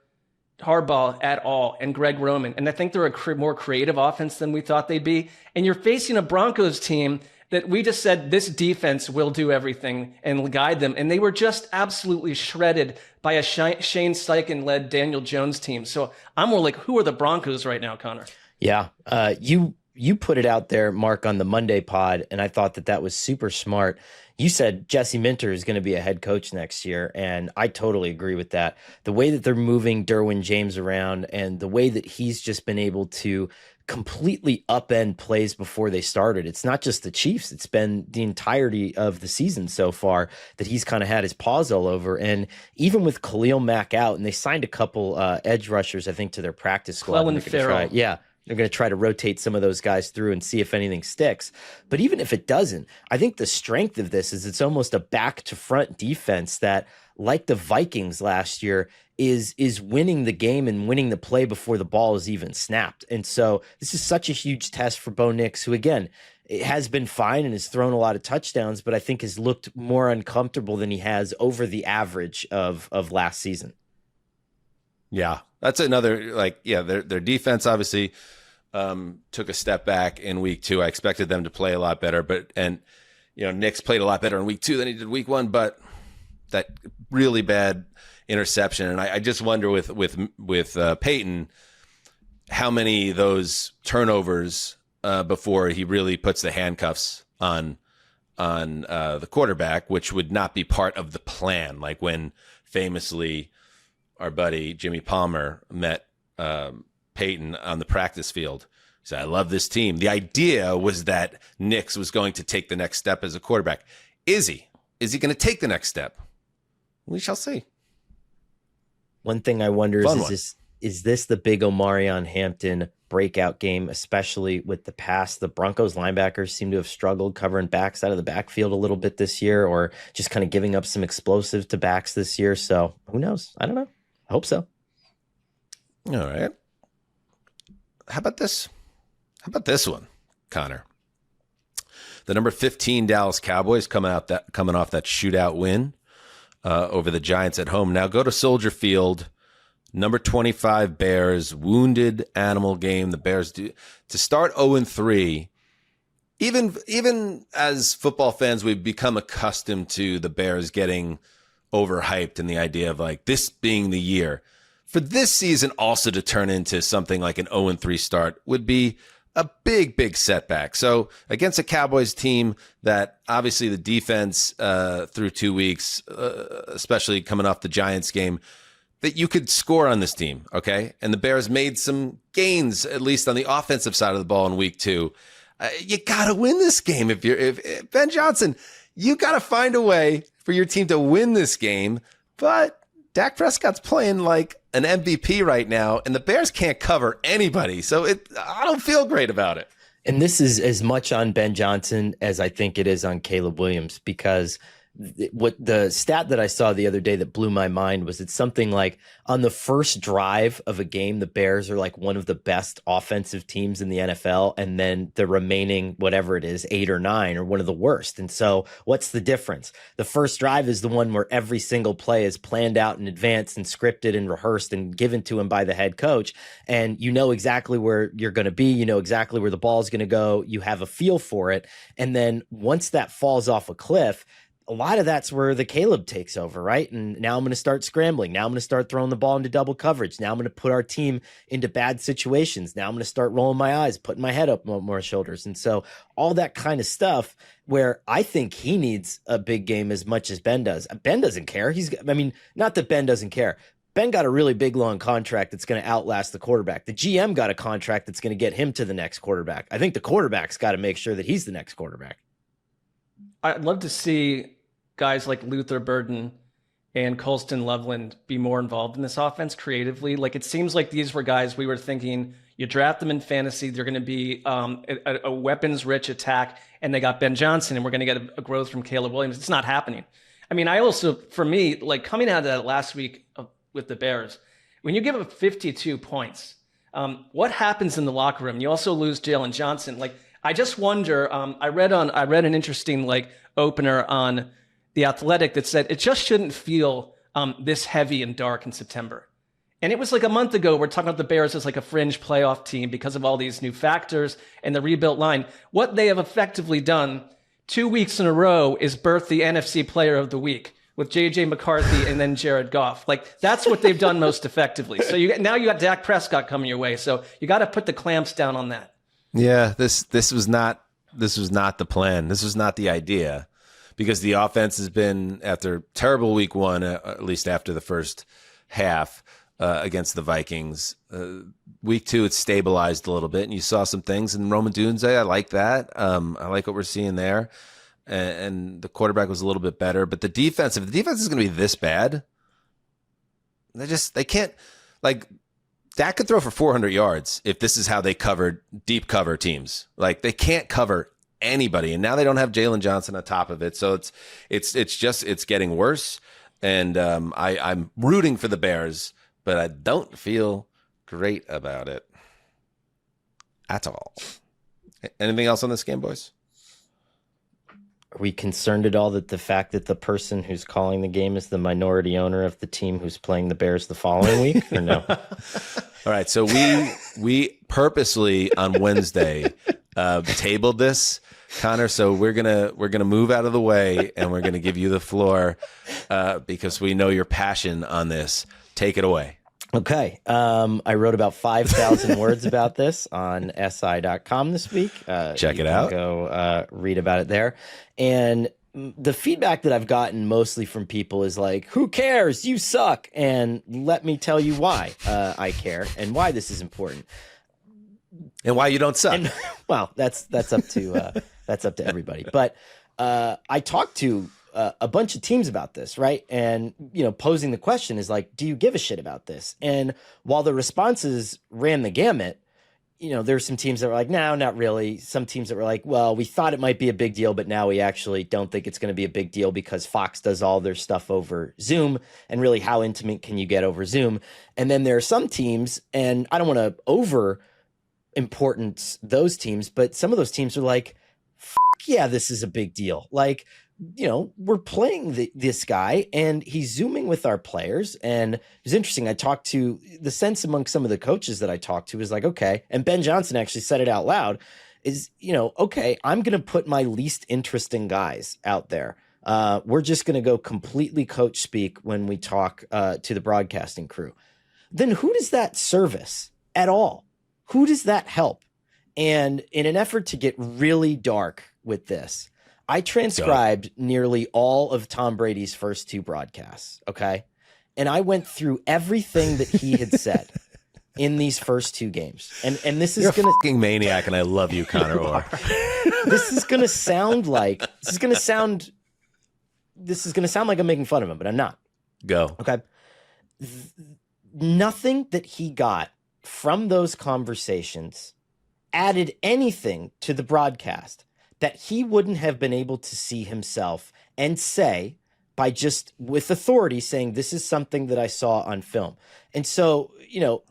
Harbaugh at all, and Greg Roman. And I think they're a more creative offense than we thought they'd be. And you're facing a Broncos team that we just said this defense will do everything and guide them. And they were just absolutely shredded by a Shane Steichen-led Daniel Jones team. So I'm more like, who are the Broncos right now, Connor? Yeah. You put it out there, Mark, on the Monday pod, and I thought that was super smart. You said Jesse Minter is going to be a head coach next year, and I totally agree with that. The way that they're moving Derwin James around and the way that he's just been able to completely upend plays before they started. It's not just the Chiefs. It's been the entirety of the season so far that he's kind of had his paws all over. And even with Khalil Mack out, and they signed a couple edge rushers, I think, to their practice squad. They're going to try to rotate some of those guys through and see if anything sticks. But even if it doesn't, I think the strength of this is it's almost a back to front defense that, like the Vikings last year, is winning the game and winning the play before the ball is even snapped. And so this is such a huge test for Bo Nix, who, again, it has been fine and has thrown a lot of touchdowns, but I think has looked more uncomfortable than he has over the average of last season. Yeah, that's another, their defense obviously took a step back in week 2. I expected them to play a lot better, Nix played a lot better in week 2 than he did week 1, but that really bad interception. And I just wonder with Peyton, how many of those turnovers before he really puts the handcuffs on the quarterback, which would not be part of the plan. Like when famously our buddy Jimmy Palmer met Peyton on the practice field. He said, "I love this team." The idea was that Nix was going to take the next step as a quarterback. Is he? Is he going to take the next step? We shall see. One thing I wonder is this the big Omarion Hampton breakout game, especially with the pass? The Broncos linebackers seem to have struggled covering backs out of the backfield a little bit this year, or just kind of giving up some explosive to backs this year. So who knows? I don't know. I hope so. All right. How about this? How about this one, Connor? The number 15 Dallas Cowboys coming off that shootout win over the Giants at home. Now go to Soldier Field. Number 25 Bears, wounded animal game. The Bears do to start 0-3. Even as football fans, we've become accustomed to the Bears getting overhyped and the idea of like this being the year. For this season also to turn into something like an 0-3 start would be a big, big setback. So against a Cowboys team that obviously the defense through 2 weeks, especially coming off the Giants game, that you could score on this team, okay? And the Bears made some gains, at least on the offensive side of the ball in week 2. You got to win this game. If Ben Johnson, you got to find a way for your team to win this game. But Dak Prescott's playing like an MVP right now, and the Bears can't cover anybody. So I don't feel great about it. And this is as much on Ben Johnson as I think it is on Caleb Williams, because what the stat that I saw the other day that blew my mind was it's something like on the first drive of a game, the Bears are like one of the best offensive teams in the NFL. And then the remaining, whatever it is, 8 or 9 are one of the worst. And so what's the difference? The first drive is the one where every single play is planned out in advance and scripted and rehearsed and given to him by the head coach. And you know exactly where you're going to be. You know exactly where the ball is going to go. You have a feel for it. And then once that falls off a cliff, a lot of that's where the Caleb takes over, right? And now I'm going to start scrambling. Now I'm going to start throwing the ball into double coverage. Now I'm going to put our team into bad situations. Now I'm going to start rolling my eyes, putting my head up more shoulders. And so all that kind of stuff where I think he needs a big game as much as Ben does. Ben doesn't care. Not that Ben doesn't care. Ben got a really big, long contract that's going to outlast the quarterback. The GM got a contract that's going to get him to the next quarterback. I think the quarterback's got to make sure that he's the next quarterback. I'd love to see guys like Luther Burden and Colston Loveland be more involved in this offense creatively. Like, it seems like these were guys we were thinking you draft them in fantasy, they're going to be a weapons-rich attack, and they got Ben Johnson, and we're going to get a growth from Caleb Williams. It's not happening. I mean, for me, like coming out of that last week with the Bears, when you give up 52 points, what happens in the locker room? You also lose Jalen Johnson. Like, I just wonder, I read an interesting opener on The Athletic that said it just shouldn't feel this heavy and dark in September. And it was like a month ago, we're talking about the Bears as like a fringe playoff team because of all these new factors and the rebuilt line. What they have effectively done 2 weeks in a row is birth the NFC Player of the Week with J.J. McCarthy and then Jared Goff. Like, that's what they've done most effectively. So now you got Dak Prescott coming your way. So you got to put the clamps down on that. Yeah, this was not the plan. This was not the idea. Because the offense has been, after terrible week 1, at least after the first half, against the Vikings. Week 2, it stabilized a little bit, and you saw some things in Roman Dunze. I like that. I like what we're seeing there. And the quarterback was a little bit better. But if the defense is going to be this bad, they can't, like, Dak could throw for 400 yards if this is how they deep cover teams. Like, they can't cover anybody. And now they don't have Jalen Johnson on top of it. So it's getting worse. And I'm rooting for the Bears, but I don't feel great about it at all. Anything else on this game, boys? Are we concerned at all that the fact that the person who's calling the game is the minority owner of the team who's playing the Bears the following week, or no? All right, so we purposely on Wednesday tabled this, Connor. So we're gonna move out of the way, and we're gonna give you the floor because we know your passion on this. Take it away. Okay. I wrote about 5,000 words about this on SI.com this week. Check it out. Go read about it there. And the feedback that I've gotten mostly from people is like, who cares? You suck. And let me tell you why I care and why this is important. And why you don't suck. And, well, that's up to everybody. But I talked to a bunch of teams about this, right? And, posing the question is like, do you give a shit about this? And while the responses ran the gamut, there's some teams that were like, no, not really. Some teams that were like, well, we thought it might be a big deal, but now we actually don't think it's going to be a big deal because Fox does all their stuff over Zoom. And really, how intimate can you get over Zoom? And then there are some teams, and I don't want to over importance those teams, but some of those teams are like, fuck yeah, this is a big deal. Like, we're playing this guy and he's Zooming with our players. And it was interesting. I talked to the sense among some of the coaches that I talked to is like, okay. And Ben Johnson actually said it out loud is, okay, I'm going to put my least interesting guys out there. We're just going to go completely coach speak when we talk to the broadcasting crew. Then who does that service at all? Who does that help? And in an effort to get really dark with this, I transcribed nearly all of Tom Brady's first 2 broadcasts, okay? And I went through everything that he had said in these first 2 games. And this is You're a fucking maniac, and I love you, Conor Orr. This is gonna sound like I'm making fun of him, but I'm not. Go. Okay. Nothing that he got from those conversations added anything to the broadcast that he wouldn't have been able to see himself and say by just with authority saying, this is something that I saw on film. And so,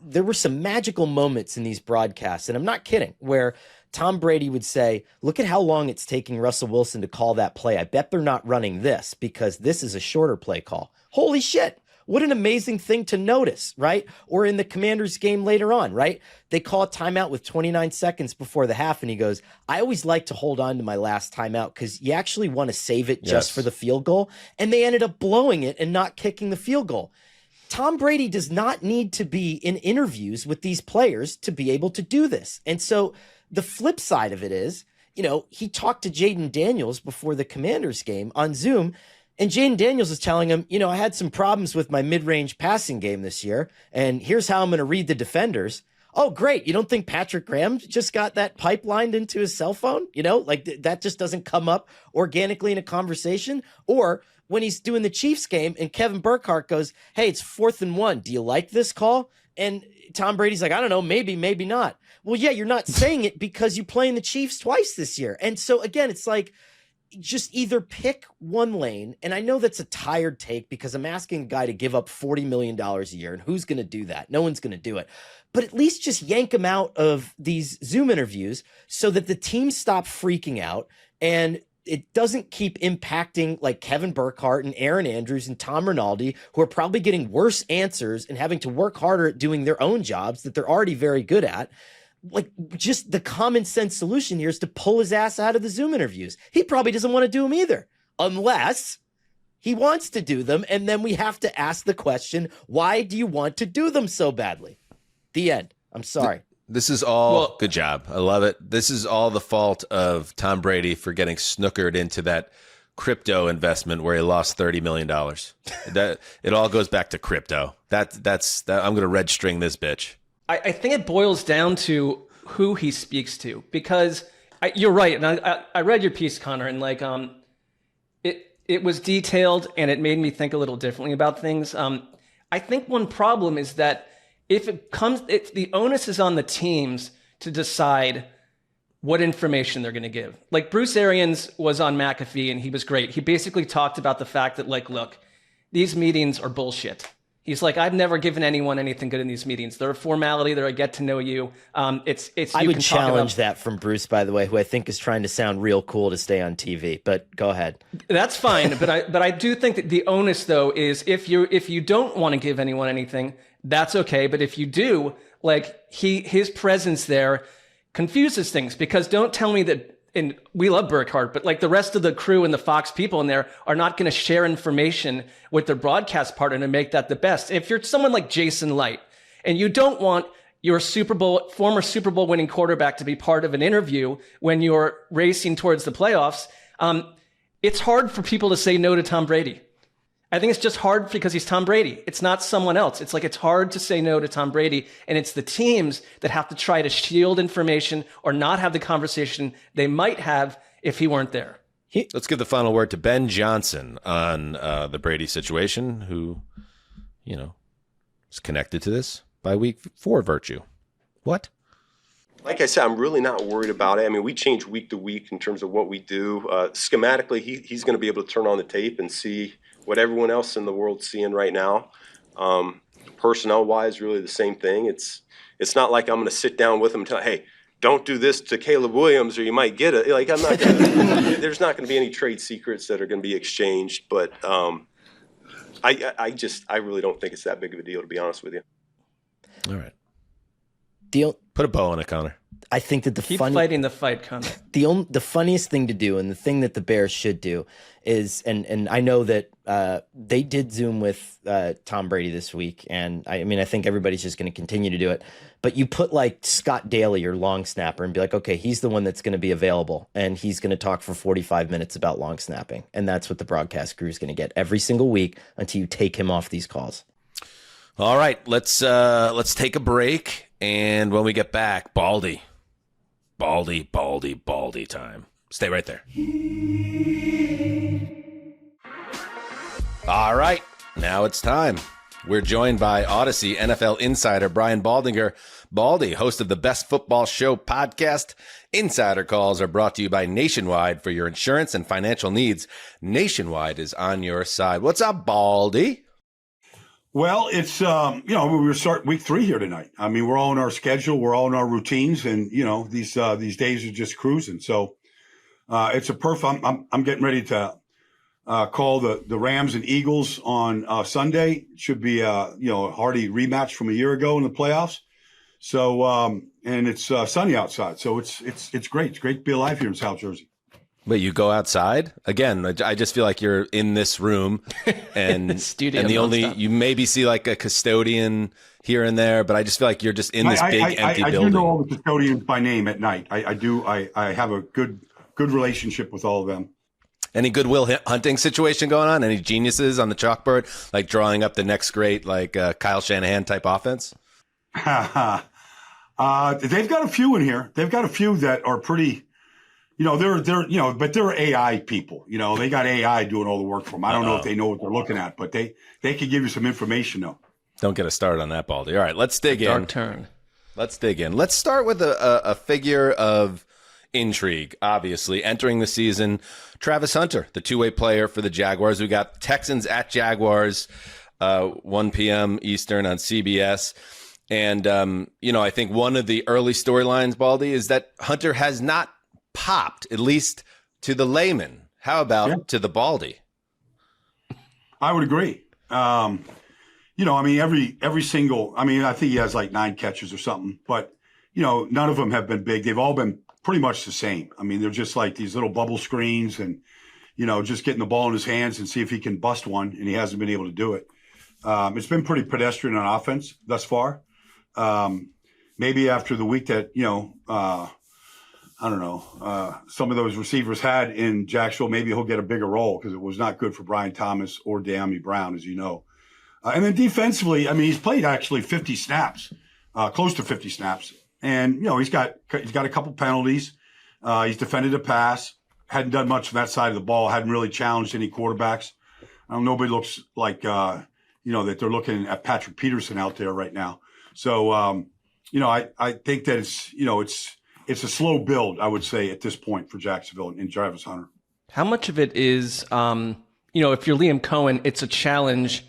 there were some magical moments in these broadcasts, and I'm not kidding, where Tom Brady would say, look at how long it's taking Russell Wilson to call that play. I bet they're not running this because this is a shorter play call. Holy shit. What an amazing thing to notice, right? Or in the Commanders game later on, right? They call a timeout with 29 seconds before the half, and he goes, I always like to hold on to my last timeout because you actually want to save it just for the field goal. And they ended up blowing it and not kicking the field goal. Tom Brady does not need to be in interviews with these players to be able to do this. And so the flip side of it is, he talked to Jaden Daniels before the Commanders game on Zoom, and Jaden Daniels is telling him, I had some problems with my mid-range passing game this year, and here's how I'm going to read the defenders. Oh, great. You don't think Patrick Graham just got that pipelined into his cell phone? That just doesn't come up organically in a conversation. Or when he's doing the Chiefs game and Kevin Burkhardt goes, hey, it's 4th and 1. Do you like this call? And Tom Brady's like, I don't know, maybe, maybe not. Well, yeah, you're not saying it because you play in the Chiefs twice this year. And so, again, it's like, just either pick one lane. And I know that's a tired take because I'm asking a guy to give up $40 million a year. And who's going to do that? No one's going to do it. But at least just yank him out of these Zoom interviews so that the team stop freaking out and it doesn't keep impacting like Kevin Burkhardt and Aaron Andrews and Tom Rinaldi, who are probably getting worse answers and having to work harder at doing their own jobs that they're already very good at. Like, just the common sense solution here is to pull his ass out of the Zoom interviews. He probably doesn't want to do them either, unless he wants to do them. And then we have to ask the question, why do you want to do them so badly? The end. I'm sorry. This is all good job. I love it. This is all the fault of Tom Brady for getting snookered into that crypto investment where he lost $30 million. That it all goes back to crypto. That's I'm going to red string this bitch. I think it boils down to who he speaks to, because you're right. And I read your piece, Connor, and like it was detailed and it made me think a little differently about things. I think one problem is that if the onus is on the teams to decide what information they're going to give. Like Bruce Arians was on McAfee and he was great. He basically talked about the fact that, like, look, these meetings are bullshit. He's like, I've never given anyone anything good in these meetings. They're a formality. They're a get to know you. It's. I would challenge that from Bruce, by the way, who I think is trying to sound real cool to stay on TV. But go ahead. That's fine. but I do think that the onus, though, is if you don't want to give anyone anything, that's okay. But if you do, like, his presence there confuses things, because don't tell me that. And we love Burkhardt, but like the rest of the crew and the Fox people in there are not going to share information with their broadcast partner to make that the best. If you're someone like Jason Light and you don't want your former Super Bowl winning quarterback to be part of an interview when you're racing towards the playoffs, it's hard for people to say no to Tom Brady. I think it's just hard because he's Tom Brady. It's not someone else. It's like it's hard to say no to Tom Brady, and it's the teams that have to try to shield information or not have the conversation they might have if he weren't there. Let's give the final word to Ben Johnson on the Brady situation, who, is connected to this by week 4 virtue. What? Like I said, I'm really not worried about it. I mean, we change week to week in terms of what we do. Schematically, he's going to be able to turn on the tape and see what everyone else in the world's seeing right now. Personnel-wise, really the same thing. It's not like I'm going to sit down with him and tell, hey, don't do this to Caleb Williams or you might get it. Like, I'm not going to. There's not going to be any trade secrets that are going to be exchanged. But I really don't think it's that big of a deal, to be honest with you. All right. Deal. Put a bow on it, Connor. I think that keep fighting the fight, Connor. The funniest thing to do, and the thing that the Bears should do, is, and I know that they did Zoom with Tom Brady this week, and I mean I think everybody's just going to continue to do it. But you put like Scott Daly, your long snapper, and be like, okay, he's the one that's going to be available, and he's going to talk for 45 minutes about long snapping, and that's what the broadcast crew is going to get every single week until you take him off these calls. All right, let's take a break, and when we get back, Baldy time. Stay right there. All right, now it's time. We're joined by Odyssey NFL insider Brian Baldinger. Baldy, host of the Best Football Show podcast. Insider calls are brought to you by Nationwide for your insurance and financial needs. Nationwide is on your side. What's up, Baldy? Well, it's, we start week 3 here tonight. I mean, we're all in our schedule. We're all in our routines. And, these days are just cruising. So it's a perfect, I'm getting ready to call the Rams and Eagles on Sunday. It should be a hearty rematch from a year ago in the playoffs. So, and it's sunny outside. So it's great. It's great to be alive here in South Jersey. Wait, you go outside again? I just feel like you're in this room, and the studio, and you maybe see like a custodian here and there, but I just feel like you're just in this big empty building. I do know all the custodians by name at night. I do. I have a good relationship with all of them. Any Goodwill Hunting situation going on? Any geniuses on the chalkboard, like drawing up the next great like Kyle Shanahan type offense? They've got a few in here. They've got a few that are pretty. But they're AI people. They got AI doing all the work for them. I don't know if they know what they're looking at, but they could give you some information, though. Don't get us started on that, Baldy. All right, let's dig in. Dark turn. Let's dig in. Let's start with a figure of intrigue, obviously. Entering the season, Travis Hunter, the two-way player for the Jaguars. We got Texans at Jaguars, 1 p.m. Eastern on CBS. And, I think one of the early storylines, Baldy, is that Hunter has not popped, at least to the layman. How about to the Baldy? I would agree. Every single, I think he has like 9 catches or something, but, none of them have been big. They've all been pretty much the same. I mean, they're just like these little bubble screens and, just getting the ball in his hands and see if he can bust one, and he hasn't been able to do it. It's been pretty pedestrian on offense thus far. Maybe after the week that, I don't know, some of those receivers had in Jacksonville, maybe he'll get a bigger role because it was not good for Brian Thomas or De'Ami Brown, as you know. And then defensively, I mean, he's played actually 50 snaps, close to 50 snaps. And, you know, he's got a couple penalties. He's defended a pass, hadn't done much on that side of the ball, hadn't really challenged any quarterbacks. Nobody looks like, that they're looking at Patrick Peterson out there right now. So, I think that it's a slow build, I would say, at this point for Jacksonville and Travis Hunter. How much of it is, if you're Liam Cohen, it's a challenge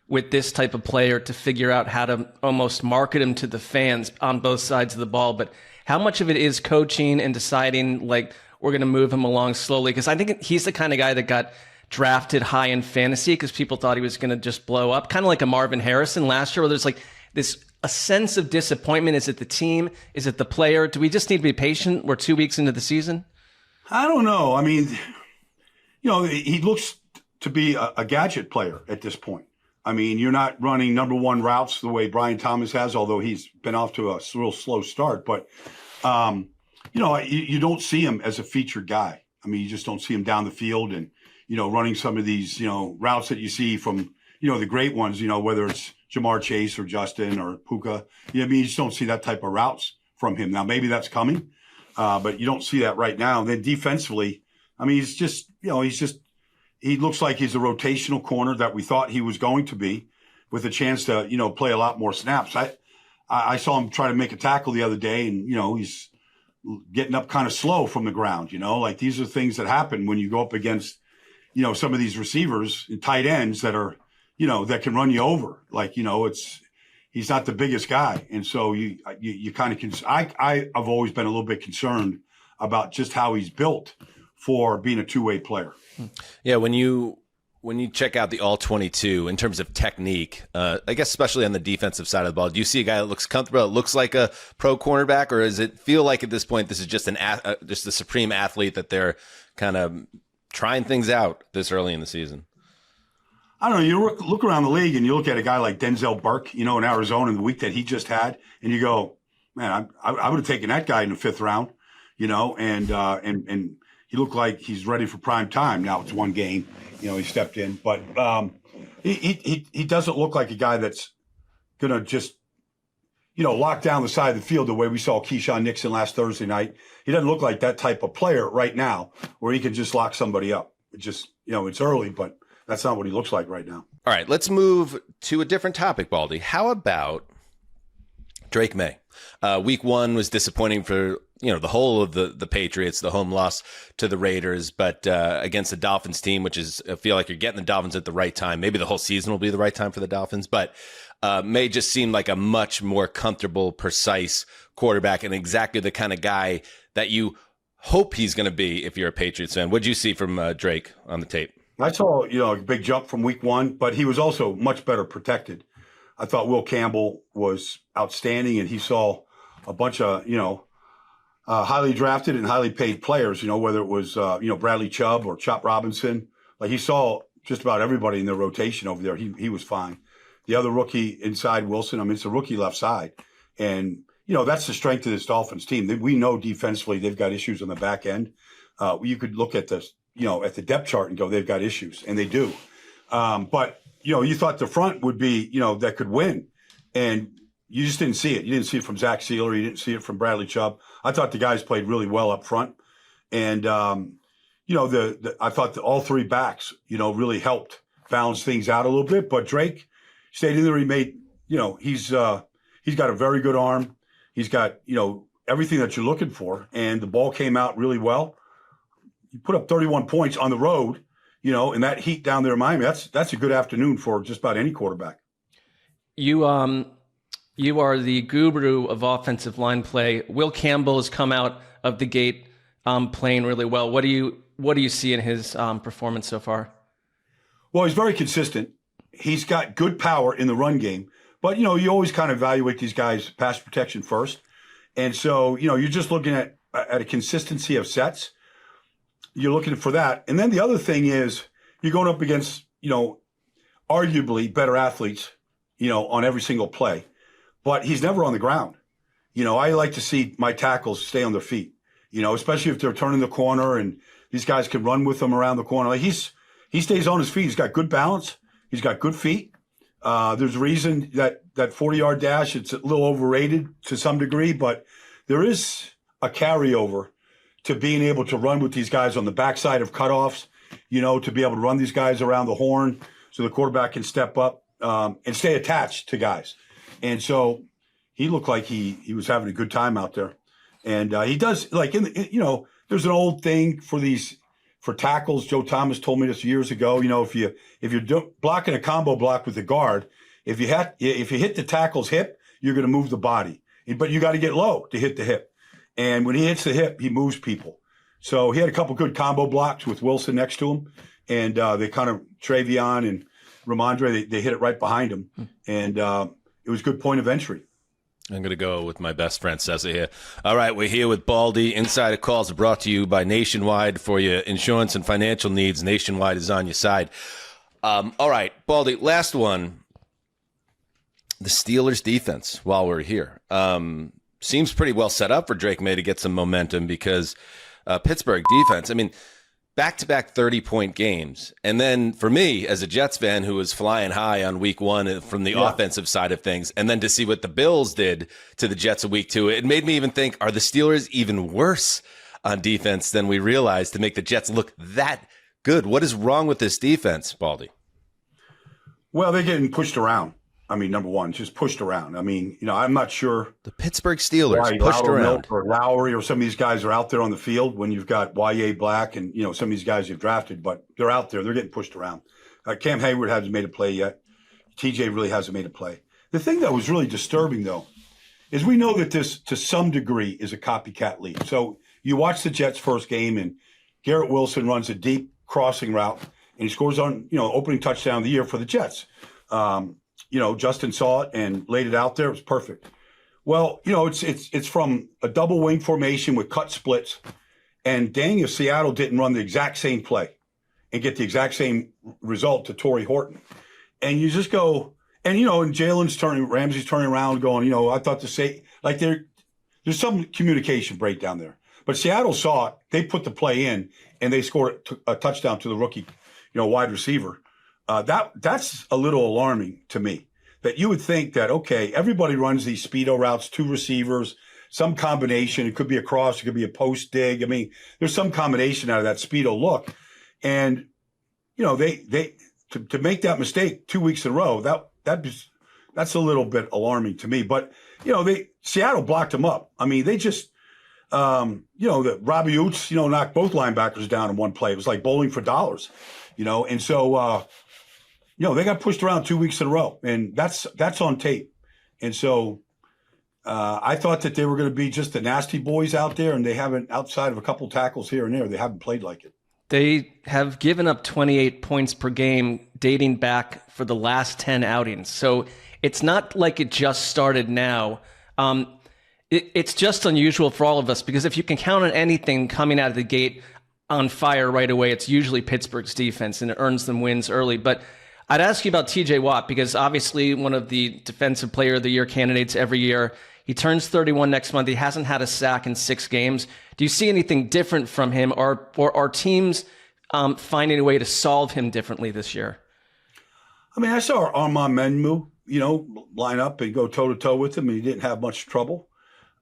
with this type of player to figure out how to almost market him to the fans on both sides of the ball. But how much of it is coaching and deciding, like, we're going to move him along slowly? Because I think he's the kind of guy that got drafted high in fantasy because people thought he was going to just blow up, kind of like a Marvin Harrison last year, where there's like a sense of disappointment. Is it the team? Is it the player? Do we just need to be patient? We're 2 weeks into the season. I don't know. I mean, he looks to be a gadget player at this point. I mean, you're not running number one routes the way Brian Thomas has, although he's been off to a real slow start. But, you don't see him as a featured guy. I mean, you just don't see him down the field and, running some of these, routes that you see from, the great ones, whether it's Jamar Chase or Justin or Puka. You just don't see that type of routes from him. Now, maybe that's coming, but you don't see that right now. And then defensively, I mean, he looks like he's a rotational corner that we thought he was going to be, with a chance to, play a lot more snaps. I saw him try to make a tackle the other day, and, he's getting up kind of slow from the ground, like these are things that happen when you go up against, some of these receivers and tight ends that are, that can run you over. Like, he's not the biggest guy. And so you kind of I've always been a little bit concerned about just how he's built for being a two-way player. Yeah, when you check out the all-22 in terms of technique, I guess especially on the defensive side of the ball, do you see a guy that looks comfortable, that looks like a pro cornerback, or does it feel like at this point this is just just the supreme athlete that they're kind of trying things out this early in the season? I don't know. You look around the league and you look at a guy like Denzel Burke, in Arizona in the week that he just had, and you go, man, I would have taken that guy in the fifth round, and he looked like he's ready for prime time. Now it's one game, he stepped in, but he doesn't look like a guy that's going to just, lock down the side of the field the way we saw Keyshawn Nixon last Thursday night. He doesn't look like that type of player right now where he can just lock somebody up. It just, it's early, but that's not what he looks like right now. All right, let's move to a different topic, Baldy. How about Drake May? Week one was disappointing for the whole of the Patriots, the home loss to the Raiders, but against the Dolphins team, which is, I feel like you're getting the Dolphins at the right time. Maybe the whole season will be the right time for the Dolphins, but May just seemed like a much more comfortable, precise quarterback and exactly the kind of guy that you hope he's going to be if you're a Patriots fan. What did you see from Drake on the tape? I saw, a big jump from week one, but he was also much better protected. I thought Will Campbell was outstanding, and he saw a bunch of, highly drafted and highly paid players, whether it was, Bradley Chubb or Chop Robinson. Like, he saw just about everybody in the rotation over there. He was fine. The other rookie inside Wilson, it's a rookie left side. And, that's the strength of this Dolphins team. We know defensively they've got issues on the back end. You could look at this, at the depth chart and go, they've got issues, and they do. But, you thought the front would be, that could win. And you just didn't see it. You didn't see it from Zach Sealer. You didn't see it from Bradley Chubb. I thought the guys played really well up front. And, I thought that all three backs, really helped balance things out a little bit. But Drake stayed in there. He made, he's got a very good arm. He's got, everything that you're looking for. And the ball came out really well. You put up 31 points on the road, and that heat down there in Miami, that's a good afternoon for just about any quarterback. You are the guru of offensive line play. Will Campbell has come out of the gate playing really well. What do you see in his performance so far? Well, he's very consistent. He's got good power in the run game, but you always kind of evaluate these guys pass protection first, and so you're just looking at a consistency of sets. You're looking for that, and then the other thing is you're going up against arguably better athletes, on every single play. But he's never on the ground. I like to see my tackles stay on their feet. especially if they're turning the corner and these guys can run with him around the corner. Like he stays on his feet. He's got good balance. He's got good feet. There's a reason that 40-yard dash, it's a little overrated to some degree, but there is a carryover to being able to run with these guys on the backside of cutoffs, to be able to run these guys around the horn so the quarterback can step up and stay attached to guys. And so he looked like he was having a good time out there. And he does, like, there's an old thing for tackles. Joe Thomas told me this years ago. If you're blocking a combo block with the guard, if you hit the tackle's hip, you're going to move the body, but you got to get low to hit the hip. And when he hits the hip, he moves people. So he had a couple good combo blocks with Wilson next to him, and they kind of Travion and Ramondre, they hit it right behind him, and it was a good point of entry. I'm going to go with my best friend Sessler here. All right, we're here with Baldy. Insider Calls are brought to you by Nationwide. For your insurance and financial needs, Nationwide is on your side. All right, Baldy, last one. The Steelers' defense, while we're here, seems pretty well set up for Drake May to get some momentum because Pittsburgh defense, back-to-back 30-point games. And then for me, as a Jets fan who was flying high on week one from the offensive side of things, and then to see what the Bills did to the Jets in week two, it made me even think, are the Steelers even worse on defense than we realized to make the Jets look that good? What is wrong with this defense, Baldy? Well, they're getting pushed around. Number one, just pushed around. I'm not sure. The Pittsburgh Steelers pushed around. Or Lowry or some of these guys are out there on the field when you've got Y.A. Black and, some of these guys you've drafted, but they're out there. They're getting pushed around. Cam Hayward hasn't made a play yet. TJ really hasn't made a play. The thing that was really disturbing, though, is we know that this, to some degree, is a copycat league. So you watch the Jets' first game, and Garrett Wilson runs a deep crossing route, and he scores on, opening touchdown of the year for the Jets. Justin saw it and laid it out there. It was perfect. Well, it's from a double wing formation with cut splits. And dang if Seattle didn't run the exact same play and get the exact same result to Torrey Horton. And you just go, and Ramsey's turning around going, I thought to say, like there's some communication breakdown there. But Seattle saw it. They put the play in and they scored a touchdown to the rookie, wide receiver. That's a little alarming to me, that you would think that, okay, everybody runs these speedo routes, two receivers, some combination. It could be a cross. It could be a post dig. There's some combination out of that speedo look. And, they to make that mistake 2 weeks in a row, that's a little bit alarming to me. But, Seattle blocked them up. They just, the Robbie Oots, knocked both linebackers down in one play. It was like bowling for dollars, and so, they got pushed around 2 weeks in a row, and that's on tape. And so I thought that they were going to be just the nasty boys out there, and they haven't, outside of a couple tackles here and there, they haven't played like it. They have given up 28 points per game dating back for the last 10 outings. So it's not like it just started now. It's just unusual for all of us, because if you can count on anything coming out of the gate on fire right away, it's usually Pittsburgh's defense, and it earns them wins early. But I'd ask you about TJ Watt, because obviously one of the defensive player of the year candidates every year. He turns 31 next month. He hasn't had a sack in 6 games. Do you see anything different from him, or are teams finding a way to solve him differently this year? I saw Armand Menmu, line up and go toe-to-toe with him, and he didn't have much trouble.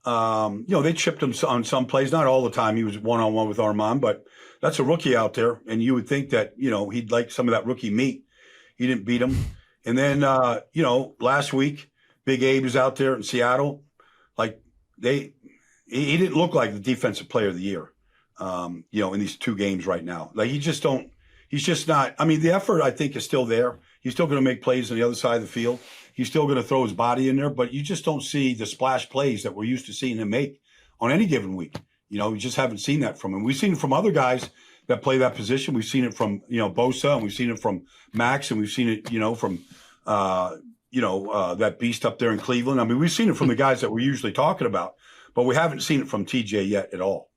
They chipped him on some plays, not all the time. He was one-on-one with Armand, but that's a rookie out there, and you would think that, he'd like some of that rookie meat. He didn't beat him. And then, last week, Big Abe was out there in Seattle. He didn't look like the defensive player of the year, in these 2 games right now. He's just not, the effort, I think, is still there. He's still going to make plays on the other side of the field. He's still going to throw his body in there, but you just don't see the splash plays that we're used to seeing him make on any given week. We just haven't seen that from him. We've seen it from other guys that play that position. We've seen it from, Bosa, and we've seen it from Max, and we've seen it, from, that beast up there in Cleveland. We've seen it from the guys that we're usually talking about, but we haven't seen it from TJ yet at all.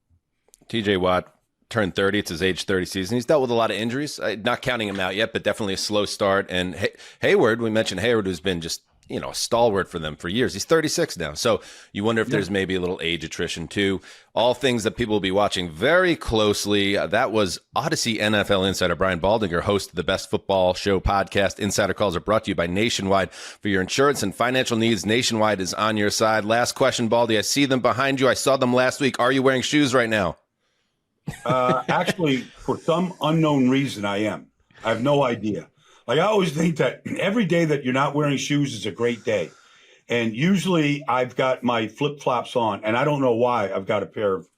TJ Watt turned 30. It's his age 30 season. He's dealt with a lot of injuries, not counting him out yet, but definitely a slow start. And Hayward, we mentioned Hayward, who's been just a stalwart for them for years. He's 36 now. So you wonder if there's maybe a little age attrition too. All things that people will be watching very closely. That was Odyssey NFL insider Brian Baldinger, host of the Best Football Show podcast. Insider calls are brought to you by Nationwide. For your insurance and financial needs, Nationwide is on your side. Last question, Baldy. I see them behind you. I saw them last week. Are you wearing shoes right now? Actually, for some unknown reason, I am. I have no idea. Like, I always think that every day that you're not wearing shoes is a great day. And usually I've got my flip-flops on, and I don't know why I've got a pair of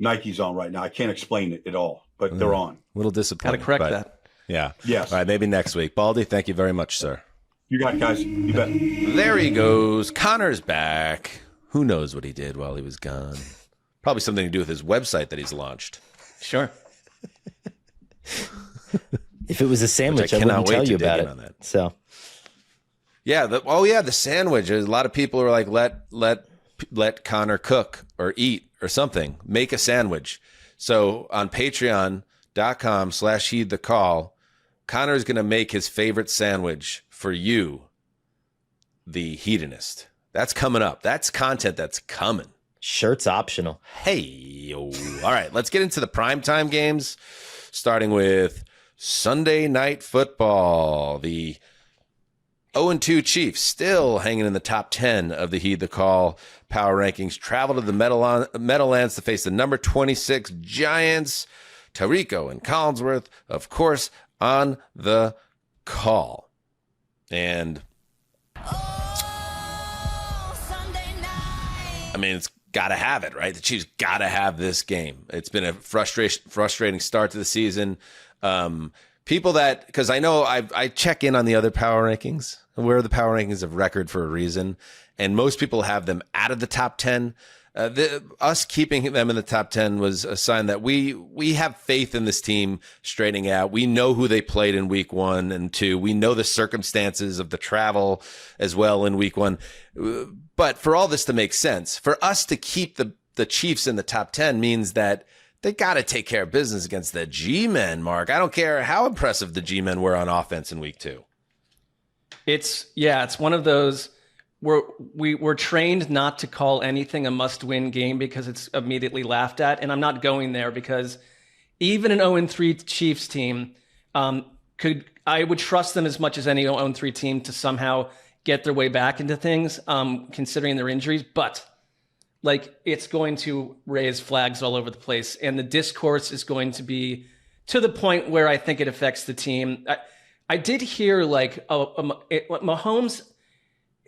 Nikes on right now. I can't explain it at all, but they're on. A little disappointing. Got to correct that. Yeah. Yes. All right, maybe next week. Baldy, thank you very much, sir. You got it, guys. You bet. There he goes. Conor's back. Who knows what he did while he was gone? Probably something to do with his website that he's launched. Sure. If it was a sandwich, I wouldn't tell you about it. So, yeah. The sandwich. There's a lot of people who are like, let Conor cook or eat or something. Make a sandwich. So on patreon.com/heedthecall, Conor is going to make his favorite sandwich for you, the hedonist. That's coming up. That's content that's coming. Shirt's optional. Hey, yo. All right, let's get into the primetime games, starting with Sunday Night Football. The 0-2 Chiefs still hanging in the top 10 of the Heed the Call power rankings. Travel to the Meadowlands to face the number 26 Giants. Tirico and Collinsworth, of course, on the call. And I mean, it's got to have it, right? The Chiefs got to have this game. It's been a frustrating start to the season. People that, because I know I check in on the other power rankings, where the power rankings of record for a reason, and most people have them out of the top 10. Us keeping them in the top 10 was a sign that we have faith in this team straightening out. We know who they played in week 1 and 2. We know the circumstances of the travel as well in week 1. But for all this to make sense, for us to keep the Chiefs in the top 10 means that they got to take care of business against the G-men, Mark. I don't care how impressive the G-men were on offense in week 2. It's one of those we're trained not to call anything a must-win game because it's immediately laughed at, and I'm not going there because even an 0-3 Chiefs team I would trust them as much as any 0-3 team to somehow get their way back into things, considering their injuries, but like it's going to raise flags all over the place, and the discourse is going to be to the point where I think it affects the team. I did hear Mahomes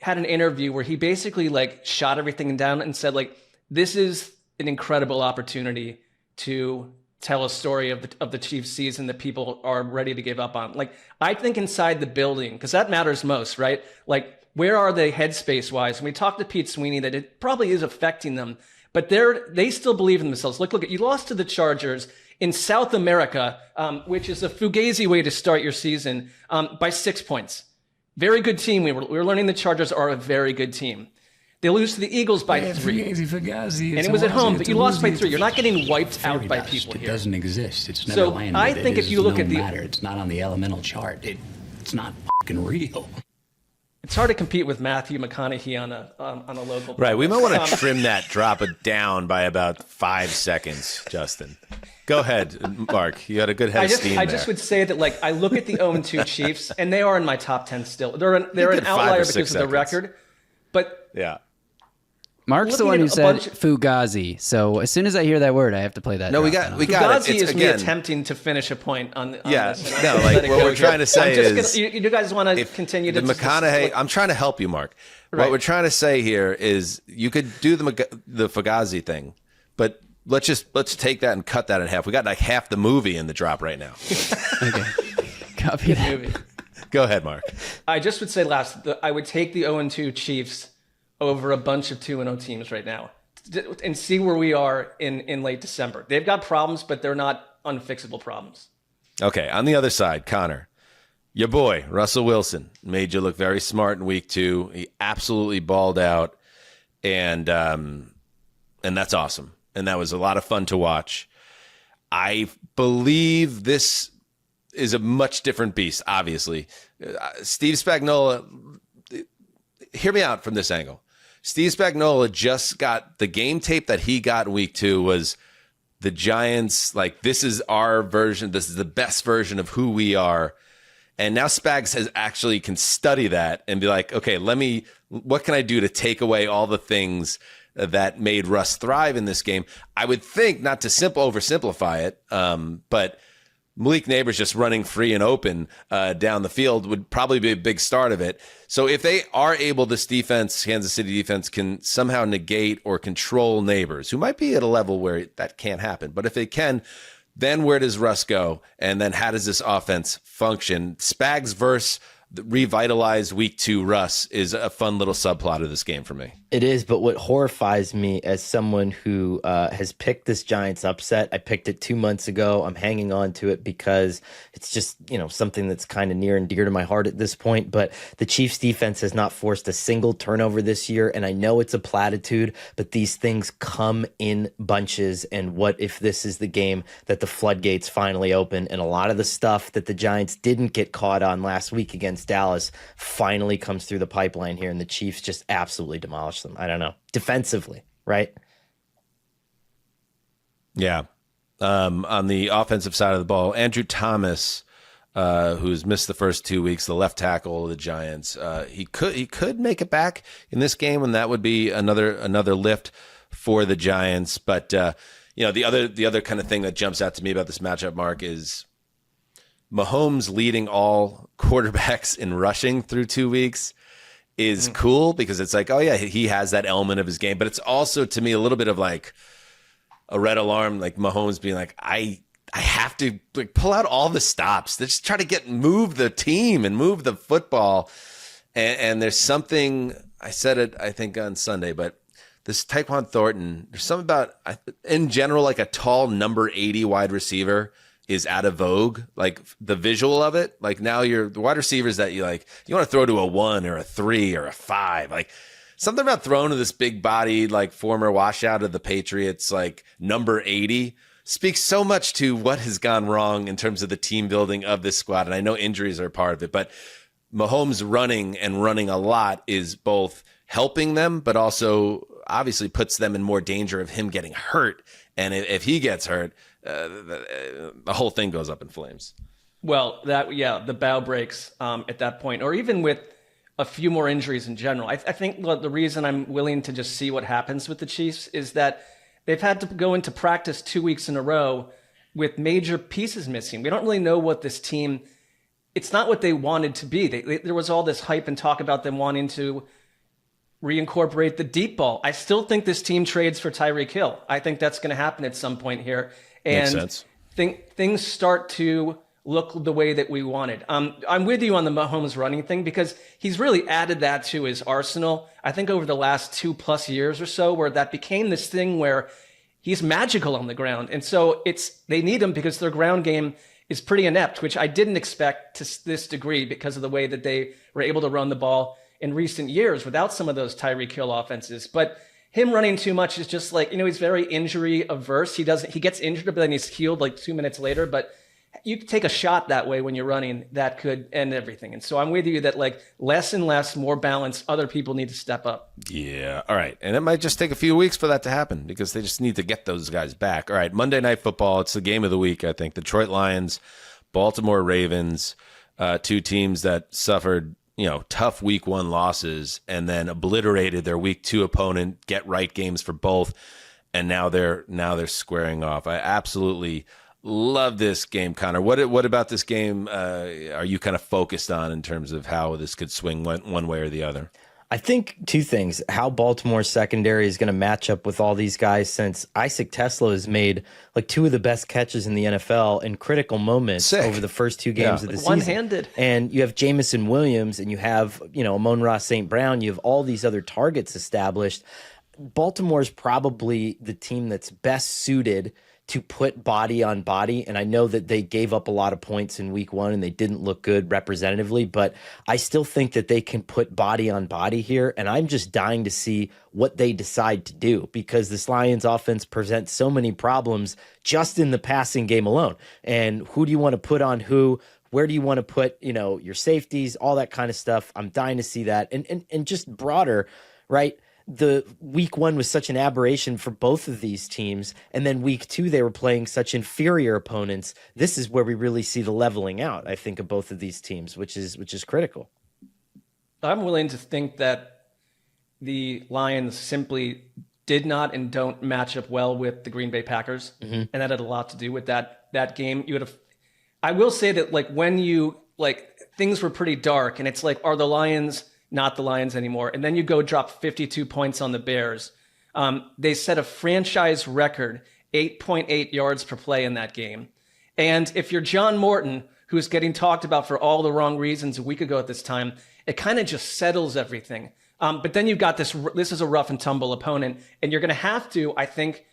had an interview where he basically like shot everything down and said like, this is an incredible opportunity to tell a story of the Chiefs season that people are ready to give up on. Like, I think inside the building, because that matters most, right? Like, where are they headspace wise? And we talked to Pete Sweeney that it probably is affecting them, but they still believe in themselves. Look, you lost to the Chargers in South America, which is a fugazi way to start your season, by 6 points. Very good team. We were learning the Chargers are a very good team. They lose to the Eagles by 3. And it was at home, but you lost by 3. You're not getting wiped out by people here. It doesn't exist. It's never landed. I think if you look at the matter. It's not on the elemental chart. It's not fucking real. It's hard to compete with Matthew McConaughey on a local. Right. We might want to trim that, drop it down by about 5 seconds, Justin. Go ahead, Mark. You had a good head of steam there. I just would say that, like, I look at the 0-2 Chiefs, and they are in my top 10 still. They're an outlier because of the record, but yeah. Mark's the one who said fugazi. So as soon as I hear that word, I have to play that. No, we got fugazi it. is me attempting to finish a point on this. No, like what we're trying to say is, you guys want to continue to McConaughey. I'm trying to help you, Mark. Right. What we're trying to say here is you could do the fugazi thing, but let's take that and cut that in half. We got like half the movie in the drop right now. Okay, copy that. Movie. Go ahead, Mark. I just would say I would take the 0-2 Chiefs over a bunch of 2-0 teams right now and see where we are in late December. They've got problems, but they're not unfixable problems. Okay, on the other side, Conor, your boy, Russell Wilson, made you look very smart in week 2. He absolutely balled out, and that's awesome. And that was a lot of fun to watch. I believe this is a much different beast, obviously. Steve Spagnuolo, hear me out from this angle. Steve Spagnuolo just got the game tape that he got in week 2 was the Giants. Like, this is our version. This is the best version of who we are. And now Spags has actually can study that and be like, okay, what can I do to take away all the things that made Russ thrive in this game? I would think, not to oversimplify it, but Malik Neighbors just running free and open down the field would probably be a big start of it. So if they are able, this defense, Kansas City defense, can somehow negate or control Neighbors, who might be at a level where that can't happen. But if they can, then where does Russ go? And then how does this offense function? Spags versus the revitalized week 2 Russ is a fun little subplot of this game for me. It is, but what horrifies me as someone who has picked this Giants upset, I picked it 2 months ago. I'm hanging on to it because it's just, something that's kind of near and dear to my heart at this point. But the Chiefs defense has not forced a single turnover this year. And I know it's a platitude, but these things come in bunches. And what if this is the game that the floodgates finally open? And a lot of the stuff that the Giants didn't get caught on last week against Dallas finally comes through the pipeline here, and the Chiefs just absolutely demolish them. I don't know. Defensively, right? Yeah. On the offensive side of the ball, Andrew Thomas, who's missed the first 2 weeks, the left tackle of the Giants, he could make it back in this game, and that would be another lift for the Giants. But the other kind of thing that jumps out to me about this matchup, Mark, is Mahomes leading all quarterbacks in rushing through 2 weeks is cool, because it's like, oh yeah, he has that element of his game, but it's also, to me, a little bit of like a red alarm, like Mahomes being like, I have to pull out all the stops. They just try to move the team and move the football. And there's something, I said it, I think on Sunday, but this Tyquan Thornton, there's something about, in general, like a tall number 80 wide receiver is out of vogue. Like the visual of it, like now the wide receivers that you want to throw to a 1 or a 3 or a 5, like something about throwing to this big bodied, like former washout of the Patriots, like number 80 speaks so much to what has gone wrong in terms of the team building of this squad. And I know injuries are part of it, but Mahomes running a lot is both helping them, but also obviously puts them in more danger of him getting hurt. And if he gets hurt, the whole thing goes up in flames. Well, the bow breaks at that point, or even with a few more injuries in general. I think the reason I'm willing to just see what happens with the Chiefs is that they've had to go into practice 2 weeks in a row with major pieces missing. We don't really know what this team, it's not what they wanted to be. There was all this hype and talk about them wanting to reincorporate the deep ball. I still think this team trades for Tyreek Hill. I think that's going to happen at some point here. And makes sense. Things start to look the way that we wanted. I'm with you on the Mahomes running thing, because he's really added that to his arsenal. I think over the last 2+ years or so, where that became this thing where he's magical on the ground. And so they need him because their ground game is pretty inept, which I didn't expect to this degree because of the way that they were able to run the ball in recent years without some of those Tyreek Hill offenses. But him running too much is just like, he's very injury averse. He gets injured, but then he's healed like 2 minutes later. But you take a shot that way when you're running, that could end everything. And so I'm with you that like less and less, more balance, other people need to step up. Yeah. All right. And it might just take a few weeks for that to happen, because they just need to get those guys back. All right. Monday Night Football. It's the game of the week, I think. Detroit Lions, Baltimore Ravens, two teams that suffered tough week 1 losses and then obliterated their week 2 opponent, get right games for both. And now they're squaring off. I absolutely love this game, Connor. What about this game are you kind of focused on in terms of how this could swing one way or the other? I think 2 things. How Baltimore's secondary is going to match up with all these guys, since Isaac Tesla has made like 2 of the best catches in the NFL in critical moments over the first 2 games of the season. One-handed. And you have Jamison Williams, and you have, Amon-Ra St. Brown. You have all these other targets established. Baltimore's probably the team that's best suited to put body on body. And I know that they gave up a lot of points in week 1 and they didn't look good representatively, but I still think that they can put body on body here. And I'm just dying to see what they decide to do, because this Lions offense presents so many problems just in the passing game alone. And who do you want to put on who? Where do you want to put, your safeties, all that kind of stuff? I'm dying to see that. And just broader, right? The week 1 was such an aberration for both of these teams. And then week 2, they were playing such inferior opponents. This is where we really see the leveling out, I think, of both of these teams, which is critical. I'm willing to think that the Lions simply did not and don't match up well with the Green Bay Packers. And that had a lot to do with that game. I will say that when things were pretty dark and it's are the Lions not the Lions anymore? And then you go drop 52 points on the Bears. They set a franchise record, 8.8 yards per play in that game. And if you're John Morton, who's getting talked about for all the wrong reasons a week ago at this time, it kind of just settles everything. But then you've got this is a rough and tumble opponent, and you're going to have to, I think,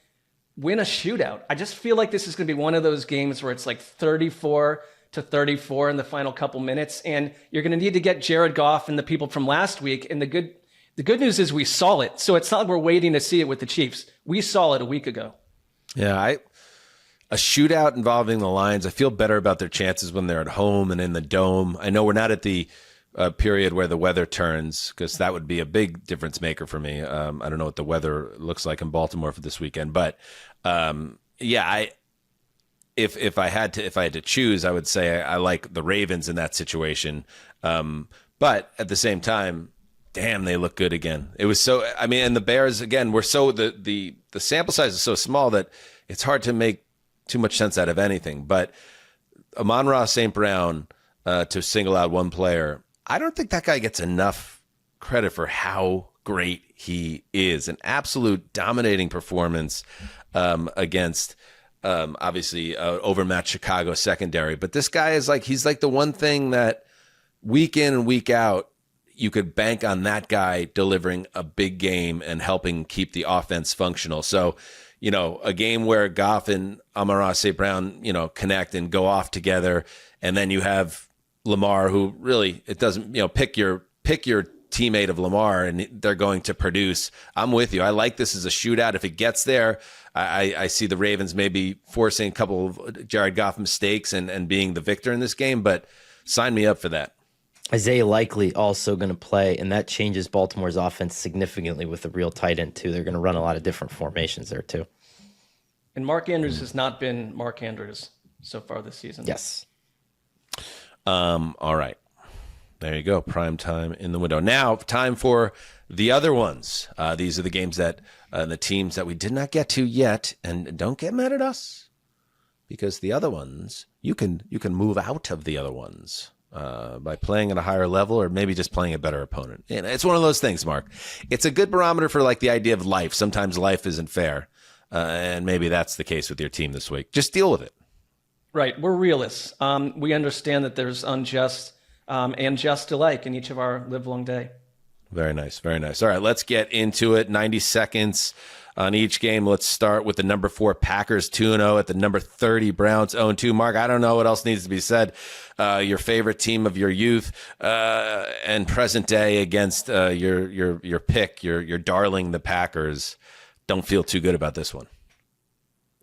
win a shootout. I just feel like this is going to be one of those games where it's 34-34 in the final couple minutes, and you're going to need to get Jared Goff and the people from last week. And the good news is we saw it, so it's not like we're waiting to see it with the Chiefs. We saw it a week ago. Yeah, a shootout involving the Lions, I feel better about their chances when they're at home and in the dome. I know we're not at the period where the weather turns, because that would be a big difference maker for me. I don't know what the weather looks like in Baltimore for this weekend, but if I had to choose, I would say I like the Ravens in that situation. But at the same time, damn, they look good again. It was so, and the Bears again were so the sample size is so small that it's hard to make too much sense out of anything. But Amon-Ra St. Brown, to single out one player, I don't think that guy gets enough credit for how great he is. An absolute dominating performance against obviously overmatched Chicago secondary. But this guy is he's the one thing that week in and week out, you could bank on that guy delivering a big game and helping keep the offense functional. So, a game where Goff and Amon-Ra St. Brown, connect and go off together, and then you have Lamar, who really, it doesn't, pick your teammate of Lamar and they're going to produce. I'm with you. I like this as a shootout. If it gets there, I see the Ravens maybe forcing a couple of Jared Goff mistakes and being the victor in this game, but sign me up for that. Isaiah Likely also going to play, and that changes Baltimore's offense significantly with the real tight end too. They're going to run a lot of different formations there too. And Mark Andrews has not been Mark Andrews so far this season. Yes. All right. There you go. Prime time in the window. Now, time for the other ones. These are the games that the teams that we did not get to yet, and don't get mad at us, because the other ones, you can move out of the other ones by playing at a higher level or maybe just playing a better opponent. And it's one of those things, Mark. It's a good barometer for the idea of life. Sometimes life isn't fair, and maybe that's the case with your team this week. Just deal with it. Right. We're realists. We understand that there's unjust and just alike in each of our livelong day. Very nice. Very nice. All right, let's get into it. 90 seconds on each game. Let's start with the number 4 Packers 2-0 at the number 30 Browns 0-2. Mark, I don't know what else needs to be said. Your favorite team of your youth and present day against your pick, your darling, the Packers. Don't feel too good about this one.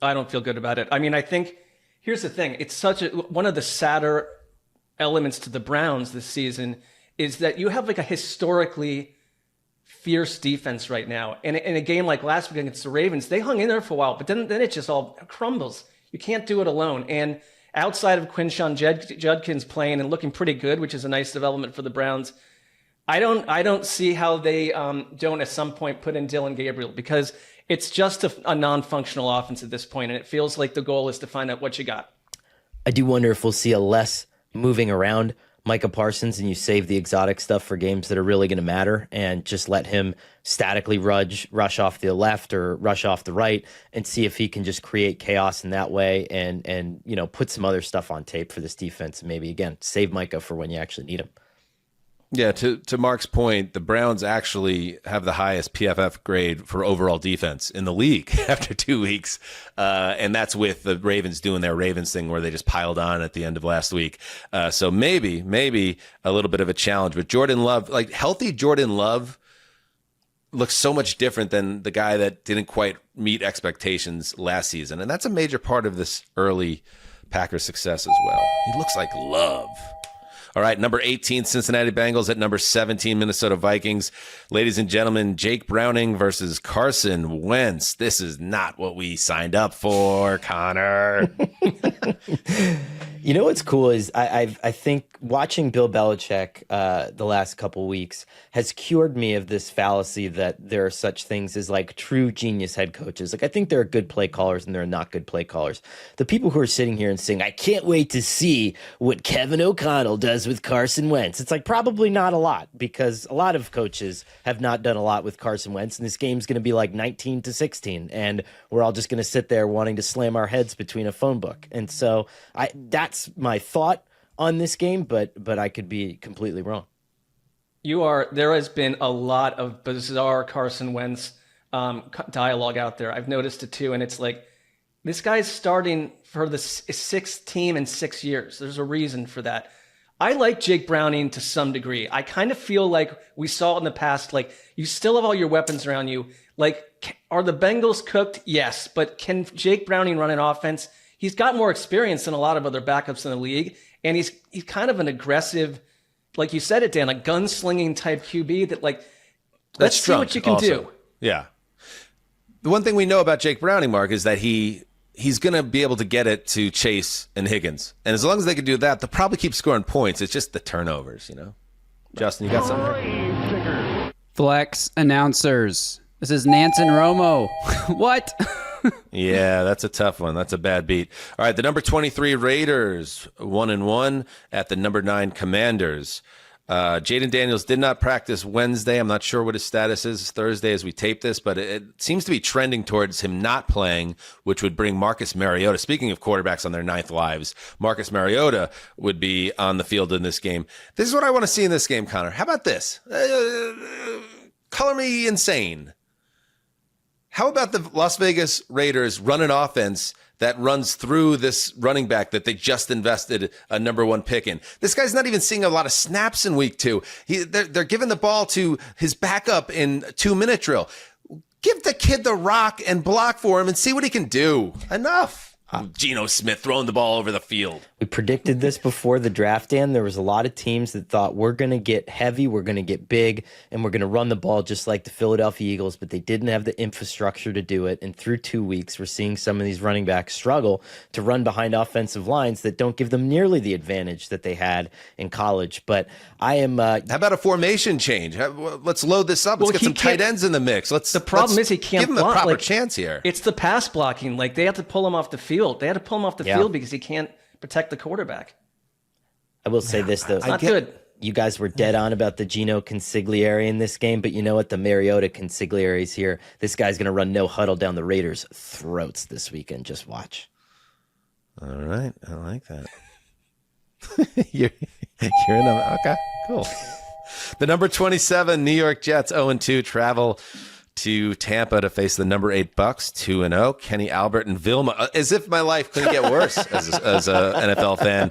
I don't feel good about it. I think here's the thing. It's one of the sadder elements to the Browns this season is that you have a historically fierce defense right now. And in a game like last week against the Ravens, they hung in there for a while, but then it just all crumbles. You can't do it alone. And outside of Quinshon Judkins playing and looking pretty good, which is a nice development for the Browns, I don't see how they don't at some point put in Dylan Gabriel, because it's just a non-functional offense at this point, and it feels like the goal is to find out what you got. I do wonder if we'll see a less moving around Micah Parsons and you save the exotic stuff for games that are really going to matter and just let him statically rush off the left or rush off the right and see if he can just create chaos in that way and put some other stuff on tape for this defense and maybe, again, save Micah for when you actually need him. Yeah, to Mark's point, the Browns actually have the highest PFF grade for overall defense in the league after 2 weeks. And that's with the Ravens doing their Ravens thing where they just piled on at the end of last week. So maybe a little bit of a challenge. But Jordan Love, healthy Jordan Love looks so much different than the guy that didn't quite meet expectations last season. And that's a major part of this early Packers' success as well. He looks like love. All right, number 18, Cincinnati Bengals at number 17, Minnesota Vikings. Ladies and gentlemen, Jake Browning versus Carson Wentz. This is not what we signed up for, Connor. You know what's cool is I think watching Bill Belichick the last couple weeks has cured me of this fallacy that there are such things as like true genius head coaches. Like I think there are good play callers and there are not good play callers. The people who are sitting here and saying, I can't wait to see what Kevin O'Connell does with Carson Wentz. It's like probably not a lot because a lot of coaches have not done a lot with Carson Wentz, and this game's going to be like 19-16, and we're all just going to sit there wanting to slam our heads between a phone book. And so that's my thought on this game, but I could be completely wrong. There has been a lot of bizarre Carson Wentz dialogue out there. I've noticed it too, and it's like this guy's starting for the sixth team in 6 years. There's a reason for that. I like Jake Browning to some degree. I kind of feel like we saw in the past, like you still have all your weapons around you. Like, are the Bengals cooked? Yes, but can Jake Browning run an offense? He's got more experience than a lot of other backups in the league, and he's kind of an aggressive, like you said it, Dan, like gunslinging type QB that like, let's see what you can do. Yeah. The one thing we know about Jake Browning, Mark, is that he's going to be able to get it to Chase and Higgins. And as long as they can do that, they'll probably keep scoring points. It's just the turnovers, you know? Justin, you got something? Flex announcers. This is Nansen Romo. What? Yeah, that's a tough one. That's a bad beat. All right, the number 23 Raiders, 1-1 at the number 9 Commanders. Jaden Daniels did not practice Wednesday. I'm not sure what his status is Thursday as we tape this, but it seems to be trending towards him not playing, which would bring Marcus Mariota. Speaking of quarterbacks on their 9th lives, Marcus Mariota would be on the field in this game. This is what I want to see in this game, Connor. How about this? Color me insane. How about the Las Vegas Raiders run an offense that runs through this running back that they just invested a number 1 pick in? This guy's not even seeing a lot of snaps in week 2. They're giving the ball to his backup in 2-minute drill. Give the kid the rock and block for him and see what he can do. Enough. Geno Smith throwing the ball over the field. We predicted this before the draft, Dan. There was a lot of teams that thought we're going to get heavy, we're going to get big, and we're going to run the ball just like the Philadelphia Eagles, but they didn't have the infrastructure to do it. And through 2 weeks, we're seeing some of these running backs struggle to run behind offensive lines that don't give them nearly the advantage that they had in college. But I am... How about a formation change? Let's load this up. Let's get some tight ends in the mix. The problem is he can't give him block. A proper chance here. It's the pass blocking. Like, they have to pull him off the field. They had to pull him off the field because he can't protect the quarterback. I will say this, though. It's not good. You guys were dead on about the Geno Consigliere in this game, but you know what? The Mariota Consigliere is here. This guy's going to run no huddle down the Raiders' throats this weekend. Just watch. All right. I like that. you're in a... Okay, cool. The number 27 New York Jets 0-2 travel to Tampa to face the number 8 Bucks 2-0. Kenny Albert and Vilma, as if my life couldn't get worse as a NFL fan.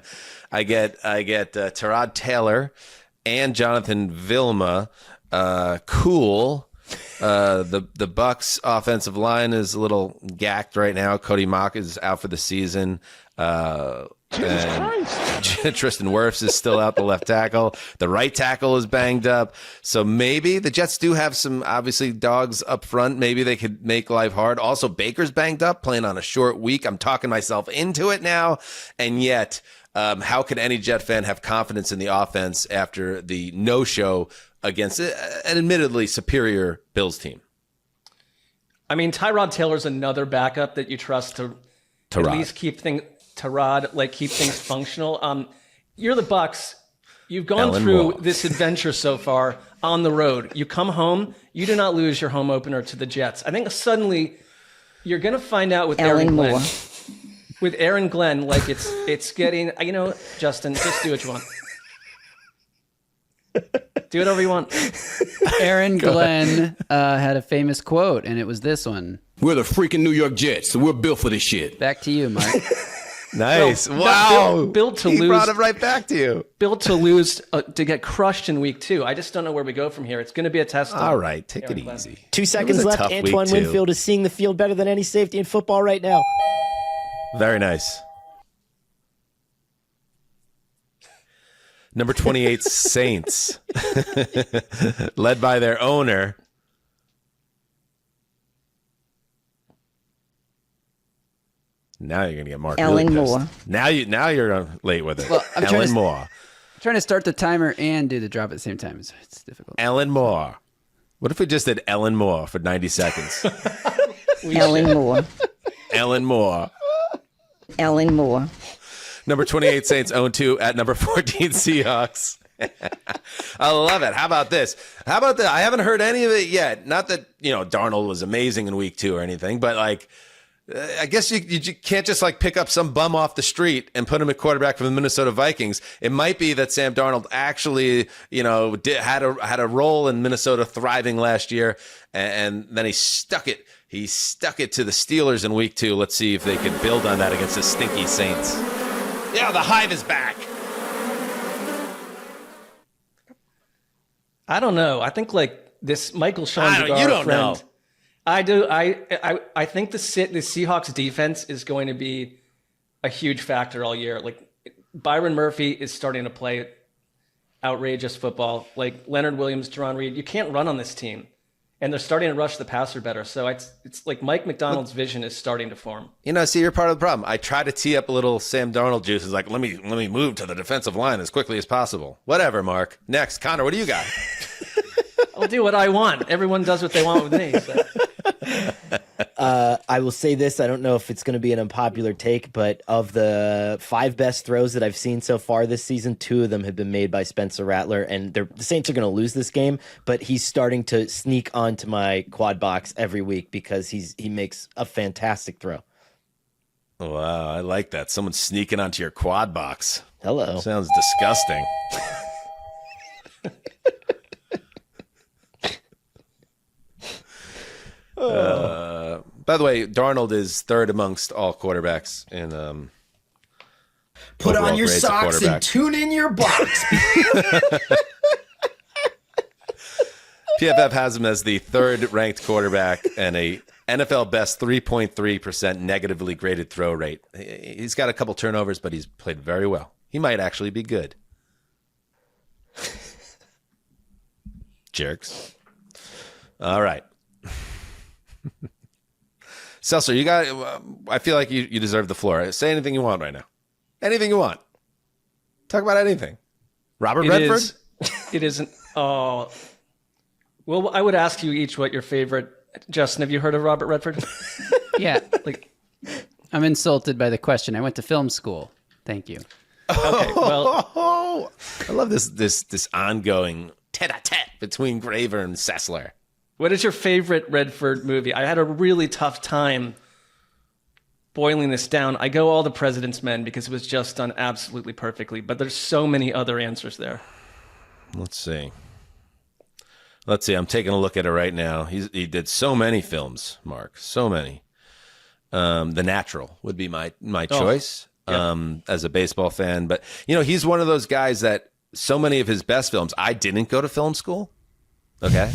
I get Tyrod Taylor and Jonathan Vilma. Cool. The Bucks offensive line is a little gacked right now. Cody Mock is out for the season. And Tristan Wirfs is still out, the left tackle. The right tackle is banged up. So maybe the Jets do have some, obviously, dogs up front. Maybe they could make life hard. Also, Baker's banged up, playing on a short week. I'm talking myself into it now. And yet, how can any Jet fan have confidence in the offense after the no-show against an admittedly superior Bills team? I mean, Tyrod Taylor's another backup that you trust to at least keep things... keep things functional. You're the Bucks. You've gone through this adventure so far on the road. You come home. You do not lose your home opener to the Jets. I think suddenly you're going to find out with Aaron Glenn. With Aaron Glenn, like it's getting. Justin, just do what you want. Do whatever you want. Aaron Glenn had a famous quote, and it was this one. We're the freaking New York Jets, so we're built for this shit. Back to you, Mike. Nice. Wow. Built to he lose. Brought it right back to you. Built to lose, to get crushed in week 2. I just don't know where we go from here. It's going to be a test. All right. Take it easy. 2 seconds left. Antoine Winfield is seeing the field better than any safety in football right now. Very nice. Number 28, Saints, led by their owner. Now you're gonna get Mark. Ellen really Moore. Now you're late with it. Well, I'm Ellen Moore. Trying to start the timer and do the drop at the same time. It's difficult. Ellen Moore. What if we just did Ellen Moore for 90 seconds? Ellen Moore. Ellen Moore. Ellen Moore. Number 28 Saints 0-2 at number 14 Seahawks. I love it. How about this? I haven't heard any of it yet. Not that, Darnold was amazing in week 2 or anything, but like, I guess you can't just like pick up some bum off the street and put him at quarterback for the Minnesota Vikings. It might be that Sam Darnold actually, had a role in Minnesota thriving last year, and then he stuck it. He stuck it to the Steelers in week 2. Let's see if they can build on that against the stinky Saints. Yeah, the hive is back. I don't know. I think like this Michael Sean you don't know. I do. I think the Seahawks defense is going to be a huge factor all year. Like Byron Murphy is starting to play outrageous football. Like Leonard Williams, Jerron Reed, you can't run on this team, and they're starting to rush the passer better. So it's like Mike McDonald's vision is starting to form. See, you're part of the problem. I try to tee up a little Sam Darnold juice. It's like, let me move to the defensive line as quickly as possible. Whatever, Mark. Next, Connor, what do you got? I'll do what I want. Everyone does what they want with me. So. I will say this. I don't know if it's going to be an unpopular take, but of the 5 best throws that I've seen so far this season, 2 of them have been made by Spencer Rattler, and the Saints are going to lose this game, but he's starting to sneak onto my quad box every week because he makes a fantastic throw. Wow, I like that. Someone sneaking onto your quad box. Hello. Sounds disgusting. By the way, Darnold is 3rd amongst all quarterbacks in put on your socks and tune in your box. PFF has him as the 3rd ranked quarterback and a NFL best 3.3% negatively graded throw rate. He's got a couple turnovers, but he's played very well. He might actually be good. Jerks. All right. Sessler, you got. I feel like you deserve the floor. Say anything you want right now. Anything you want. Talk about anything. Robert Redford? It isn't. Oh. Well, I would ask you each what your favorite. Justin, have you heard of Robert Redford? Yeah. I'm insulted by the question. I went to film school. Thank you. Okay. Well, I love this ongoing tete-a-tete between Graver and Sessler. What is your favorite Redford movie? I had a really tough time boiling this down. I go all the President's Men because it was just done absolutely perfectly, but there's so many other answers there. Let's see. I'm taking a look at it right now. He did so many films, Mark. So many. The Natural would be my choice as a baseball fan. But, he's one of those guys that so many of his best films, I didn't go to film school. Okay.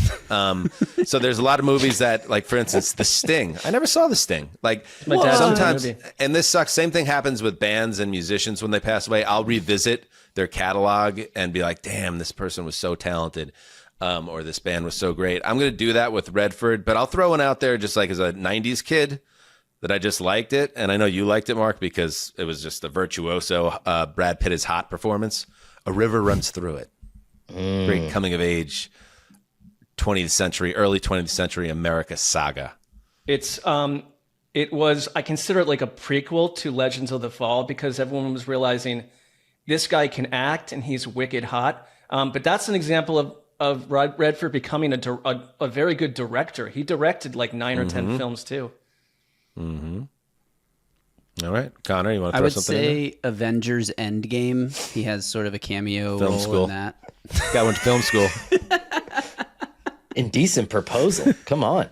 So there's a lot of movies that, like, for instance, The Sting. I never saw The Sting. Like, sometimes, and this sucks. Same thing happens with bands and musicians when they pass away. I'll revisit their catalog and be like, damn, this person was so talented. Or this band was so great. I'm going to do that with Redford, but I'll throw one out there just like as a 90s kid that I just liked it. And I know you liked it, Mark, because it was just a virtuoso Brad Pitt is hot performance. A River Runs Through It. Great coming of age, 20th century, early 20th century America saga. It was, I consider it like a prequel to Legends of the Fall because everyone was realizing this guy can act and he's wicked hot. But that's an example of Redford becoming a very good director. He directed like 9 or 10 films too. Mm-hmm. All right. Connor, you want to throw something in? I would say Avengers Endgame. He has sort of a cameo film role school. in that. Guy went to film school. Indecent Proposal. Come on.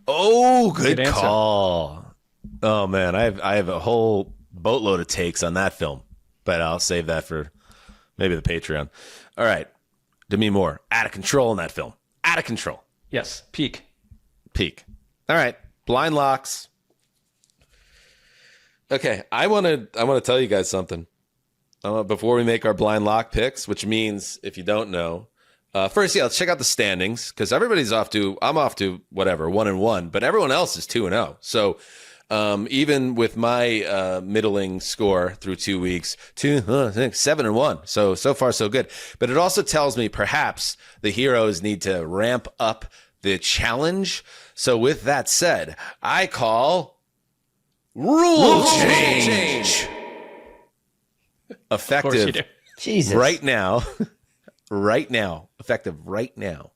Oh, good call. Oh, man. I have a whole boatload of takes on that film, but I'll save that for maybe the Patreon. All right. Demi Moore, out of control in that film. Out of control. Yes, peak. All right, blind locks. Okay, I want to tell you guys something. before we make our blind lock picks, which means if you don't know, first, let's check out the standings because everybody's I'm off to whatever 1-1, but everyone else is 2-0. So even with my middling score through 2 weeks, 7-1. So far so good. But it also tells me perhaps the heroes need to ramp up the challenge. So with that said, I call rule change. Effective Jesus. right now. Effective right now.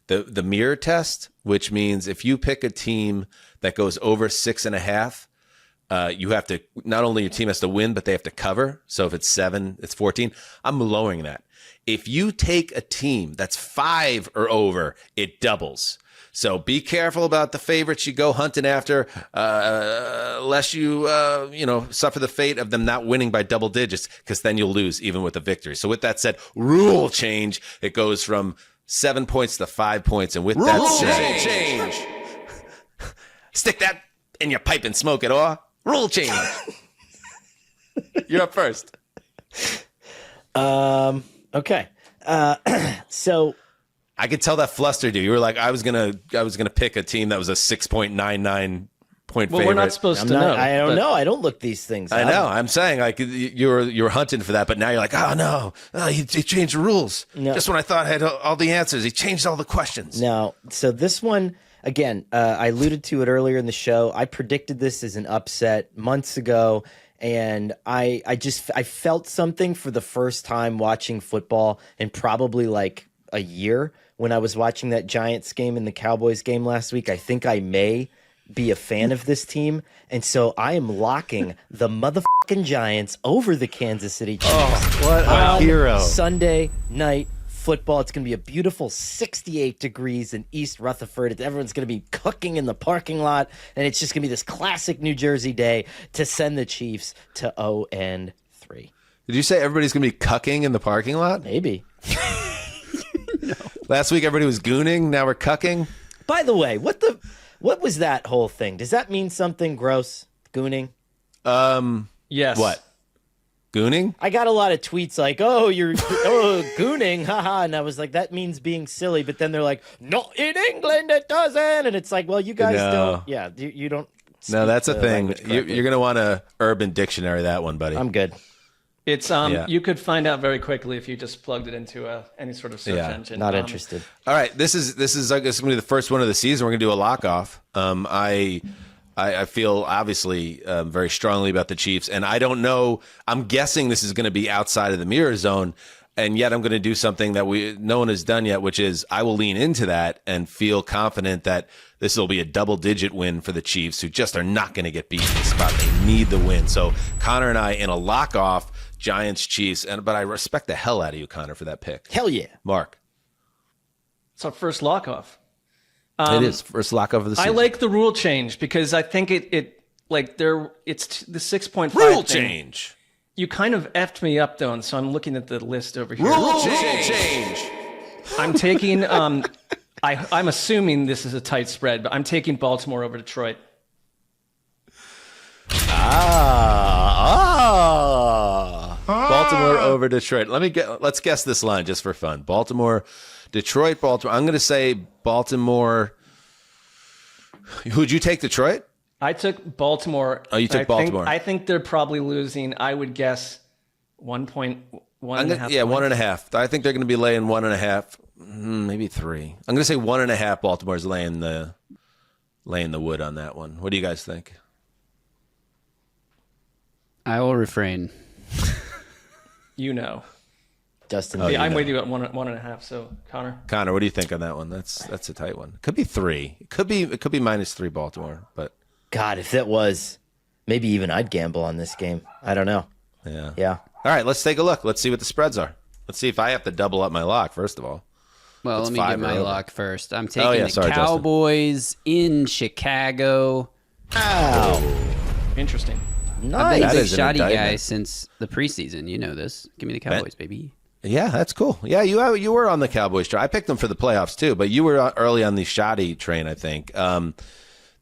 The mirror test, which means if you pick a team that goes over 6.5, you have to, not only your team has to win, but they have to cover. So if it's 7, it's 14. I'm lowering that. If you take a team that's 5 or over, it doubles. So be careful about the favorites you go hunting after, lest you, suffer the fate of them not winning by double digits, because then you'll lose even with a victory. So with that said, rule change. It goes from 7 points to 5 points. And with that said, change. Stick that in your pipe and smoke it, or rule change. You're up first. Okay. So I could tell that flustered you. You were like, I was gonna pick a team that was a 6.99 point favorite. We're not supposed to know. I don't know. I don't look these things up. I know. I'm saying like you're hunting for that, but now you're like, oh no, he changed the rules. No. Just when I thought I had all the answers, he changed all the questions. No. So this one again, I alluded to it earlier in the show. I predicted this as an upset months ago. And I felt something for the first time watching football in probably like a year when I was watching that Giants game and the Cowboys game last week. I think I may be a fan of this team. And so I am locking the motherfucking Giants over the Kansas City Chiefs. Oh, what a hero. Sunday night football. It's going to be a beautiful 68 degrees in East Rutherford. Everyone's going to be cooking in the parking lot, and it's just going to be this classic New Jersey day to send the Chiefs to 0-3. Did you say everybody's going to be cucking in the parking lot? Maybe. No. Last week everybody was gooning. Now we're cucking. By the way, what was that whole thing? Does that mean something gross? Gooning? Yes. What? Gooning? I got a lot of tweets like, "Oh, you're gooning, haha," and I was like, "That means being silly." But then they're like, "No, in England it doesn't," and it's like, "Well, you guys don't. Yeah, you don't." No, that's a thing. You're going to want a Urban Dictionary that one, buddy. I'm good. It's you could find out very quickly if you just plugged it into any sort of search engine. Not interested. All right, this is I guess going to be the first one of the season. We're going to do a lock off. I feel obviously very strongly about the Chiefs, and I don't know. I'm guessing this is going to be outside of the mirror zone, and yet I'm going to do something that no one has done yet, which is I will lean into that and feel confident that this will be a double-digit win for the Chiefs, who just are not going to get beat in the spot. They need the win. So Connor and I in a lock off, Giants Chiefs, but I respect the hell out of you, Connor, for that pick. Hell yeah, Mark. It's our first lock off. It is first lock off of the season. I like the rule change because I think it's the 6.5 rule thing. Change. You kind of effed me up though, and so I'm looking at the list over here. Rule change. I'm taking. I'm assuming this is a tight spread, but I'm taking Baltimore over Detroit. Baltimore over Detroit. Let's guess this line just for fun. Detroit. I'm going to say Baltimore. Who'd you take? Detroit? I took Baltimore. Oh, you took Baltimore. I think they're probably losing. I would guess 1.1. Yeah, 1.5. I think they're going to be laying 1.5, maybe 3. I'm going to say 1.5. Baltimore's laying the wood on that one. What do you guys think? I will refrain. Justin. I'm with you at 1.5. So Connor, what do you think on that one? That's a tight one. Could be 3. It could be -3 Baltimore, but God, if that was, maybe even I'd gamble on this game. I don't know. Yeah. All right, let's take a look. Let's see what the spreads are. Let's see if I have to double up my lock first of all. Well, let me get my lock first. I'm taking the Cowboys in Chicago. Wow. Interesting. Nice. I've been a an shoddy guy indictment. since the preseason. You know this. Give me the Cowboys, baby. Yeah, that's cool. Yeah, you were on the Cowboys train. I picked them for the playoffs too, but you were early on the shoddy train, I think.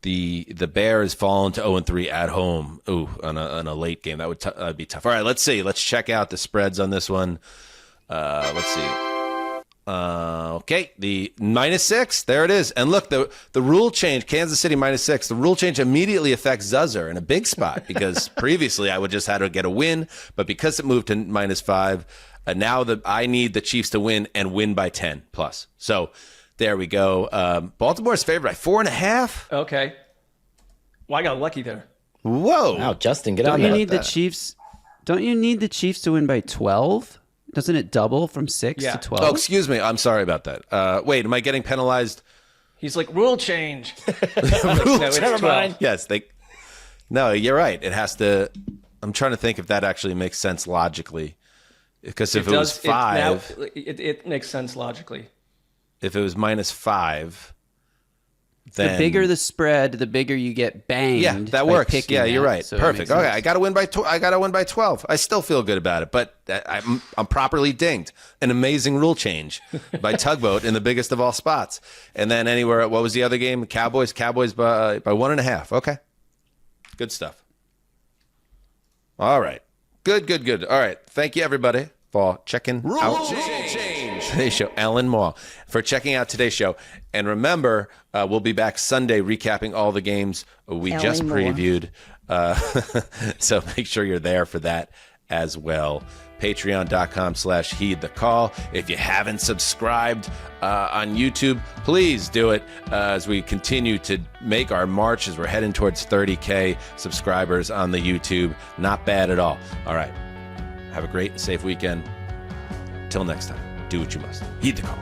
the Bears fallen to 0-3 at home. Ooh, on a late game. That would be tough. All right, let's see. Let's check out the spreads on this one. Let's see. Okay, the -6. There it is. And look, the rule change, Kansas City -6. The rule change immediately affects Zuzzer in a big spot because previously I would just had to get a win, but because it moved to -5, now I need the Chiefs to win and win by 10 plus. So there we go. Baltimore's favored by 4.5. Okay. Well, I got lucky there. Whoa! Wow, Justin, get Don't on you that. need the Chiefs? Don't you need the Chiefs to win by 12? Doesn't it double from 6 to 12? Oh, excuse me. I'm sorry about that. Wait, am I getting penalized? He's like, rule change. Never mind. Yes, No, you're right. It has to. I'm trying to think if that actually makes sense logically, because if it was 5, it makes sense logically. If it was -5, then the bigger the spread, the bigger you get banged. Yeah, that works. Yeah, you're right. So Perfect. Okay, I got to win by 12. I still feel good about it, but I'm properly dinged. An amazing rule change by Tugboat in the biggest of all spots. And then anywhere, what was the other game? Cowboys by 1.5. Okay, good stuff. All right, good. All right, thank you everybody for checking out today's show. Alan Moore for checking out today's show. And remember, we'll be back Sunday recapping all the games we just previewed. So make sure you're there for that as well. Patreon.com/heedthecall. If you haven't subscribed on YouTube, please do it as we continue to make our march as we're heading towards 30K subscribers on the YouTube. Not bad at all. All right. Have a great and safe weekend. Till next time, do what you must. Heed the call.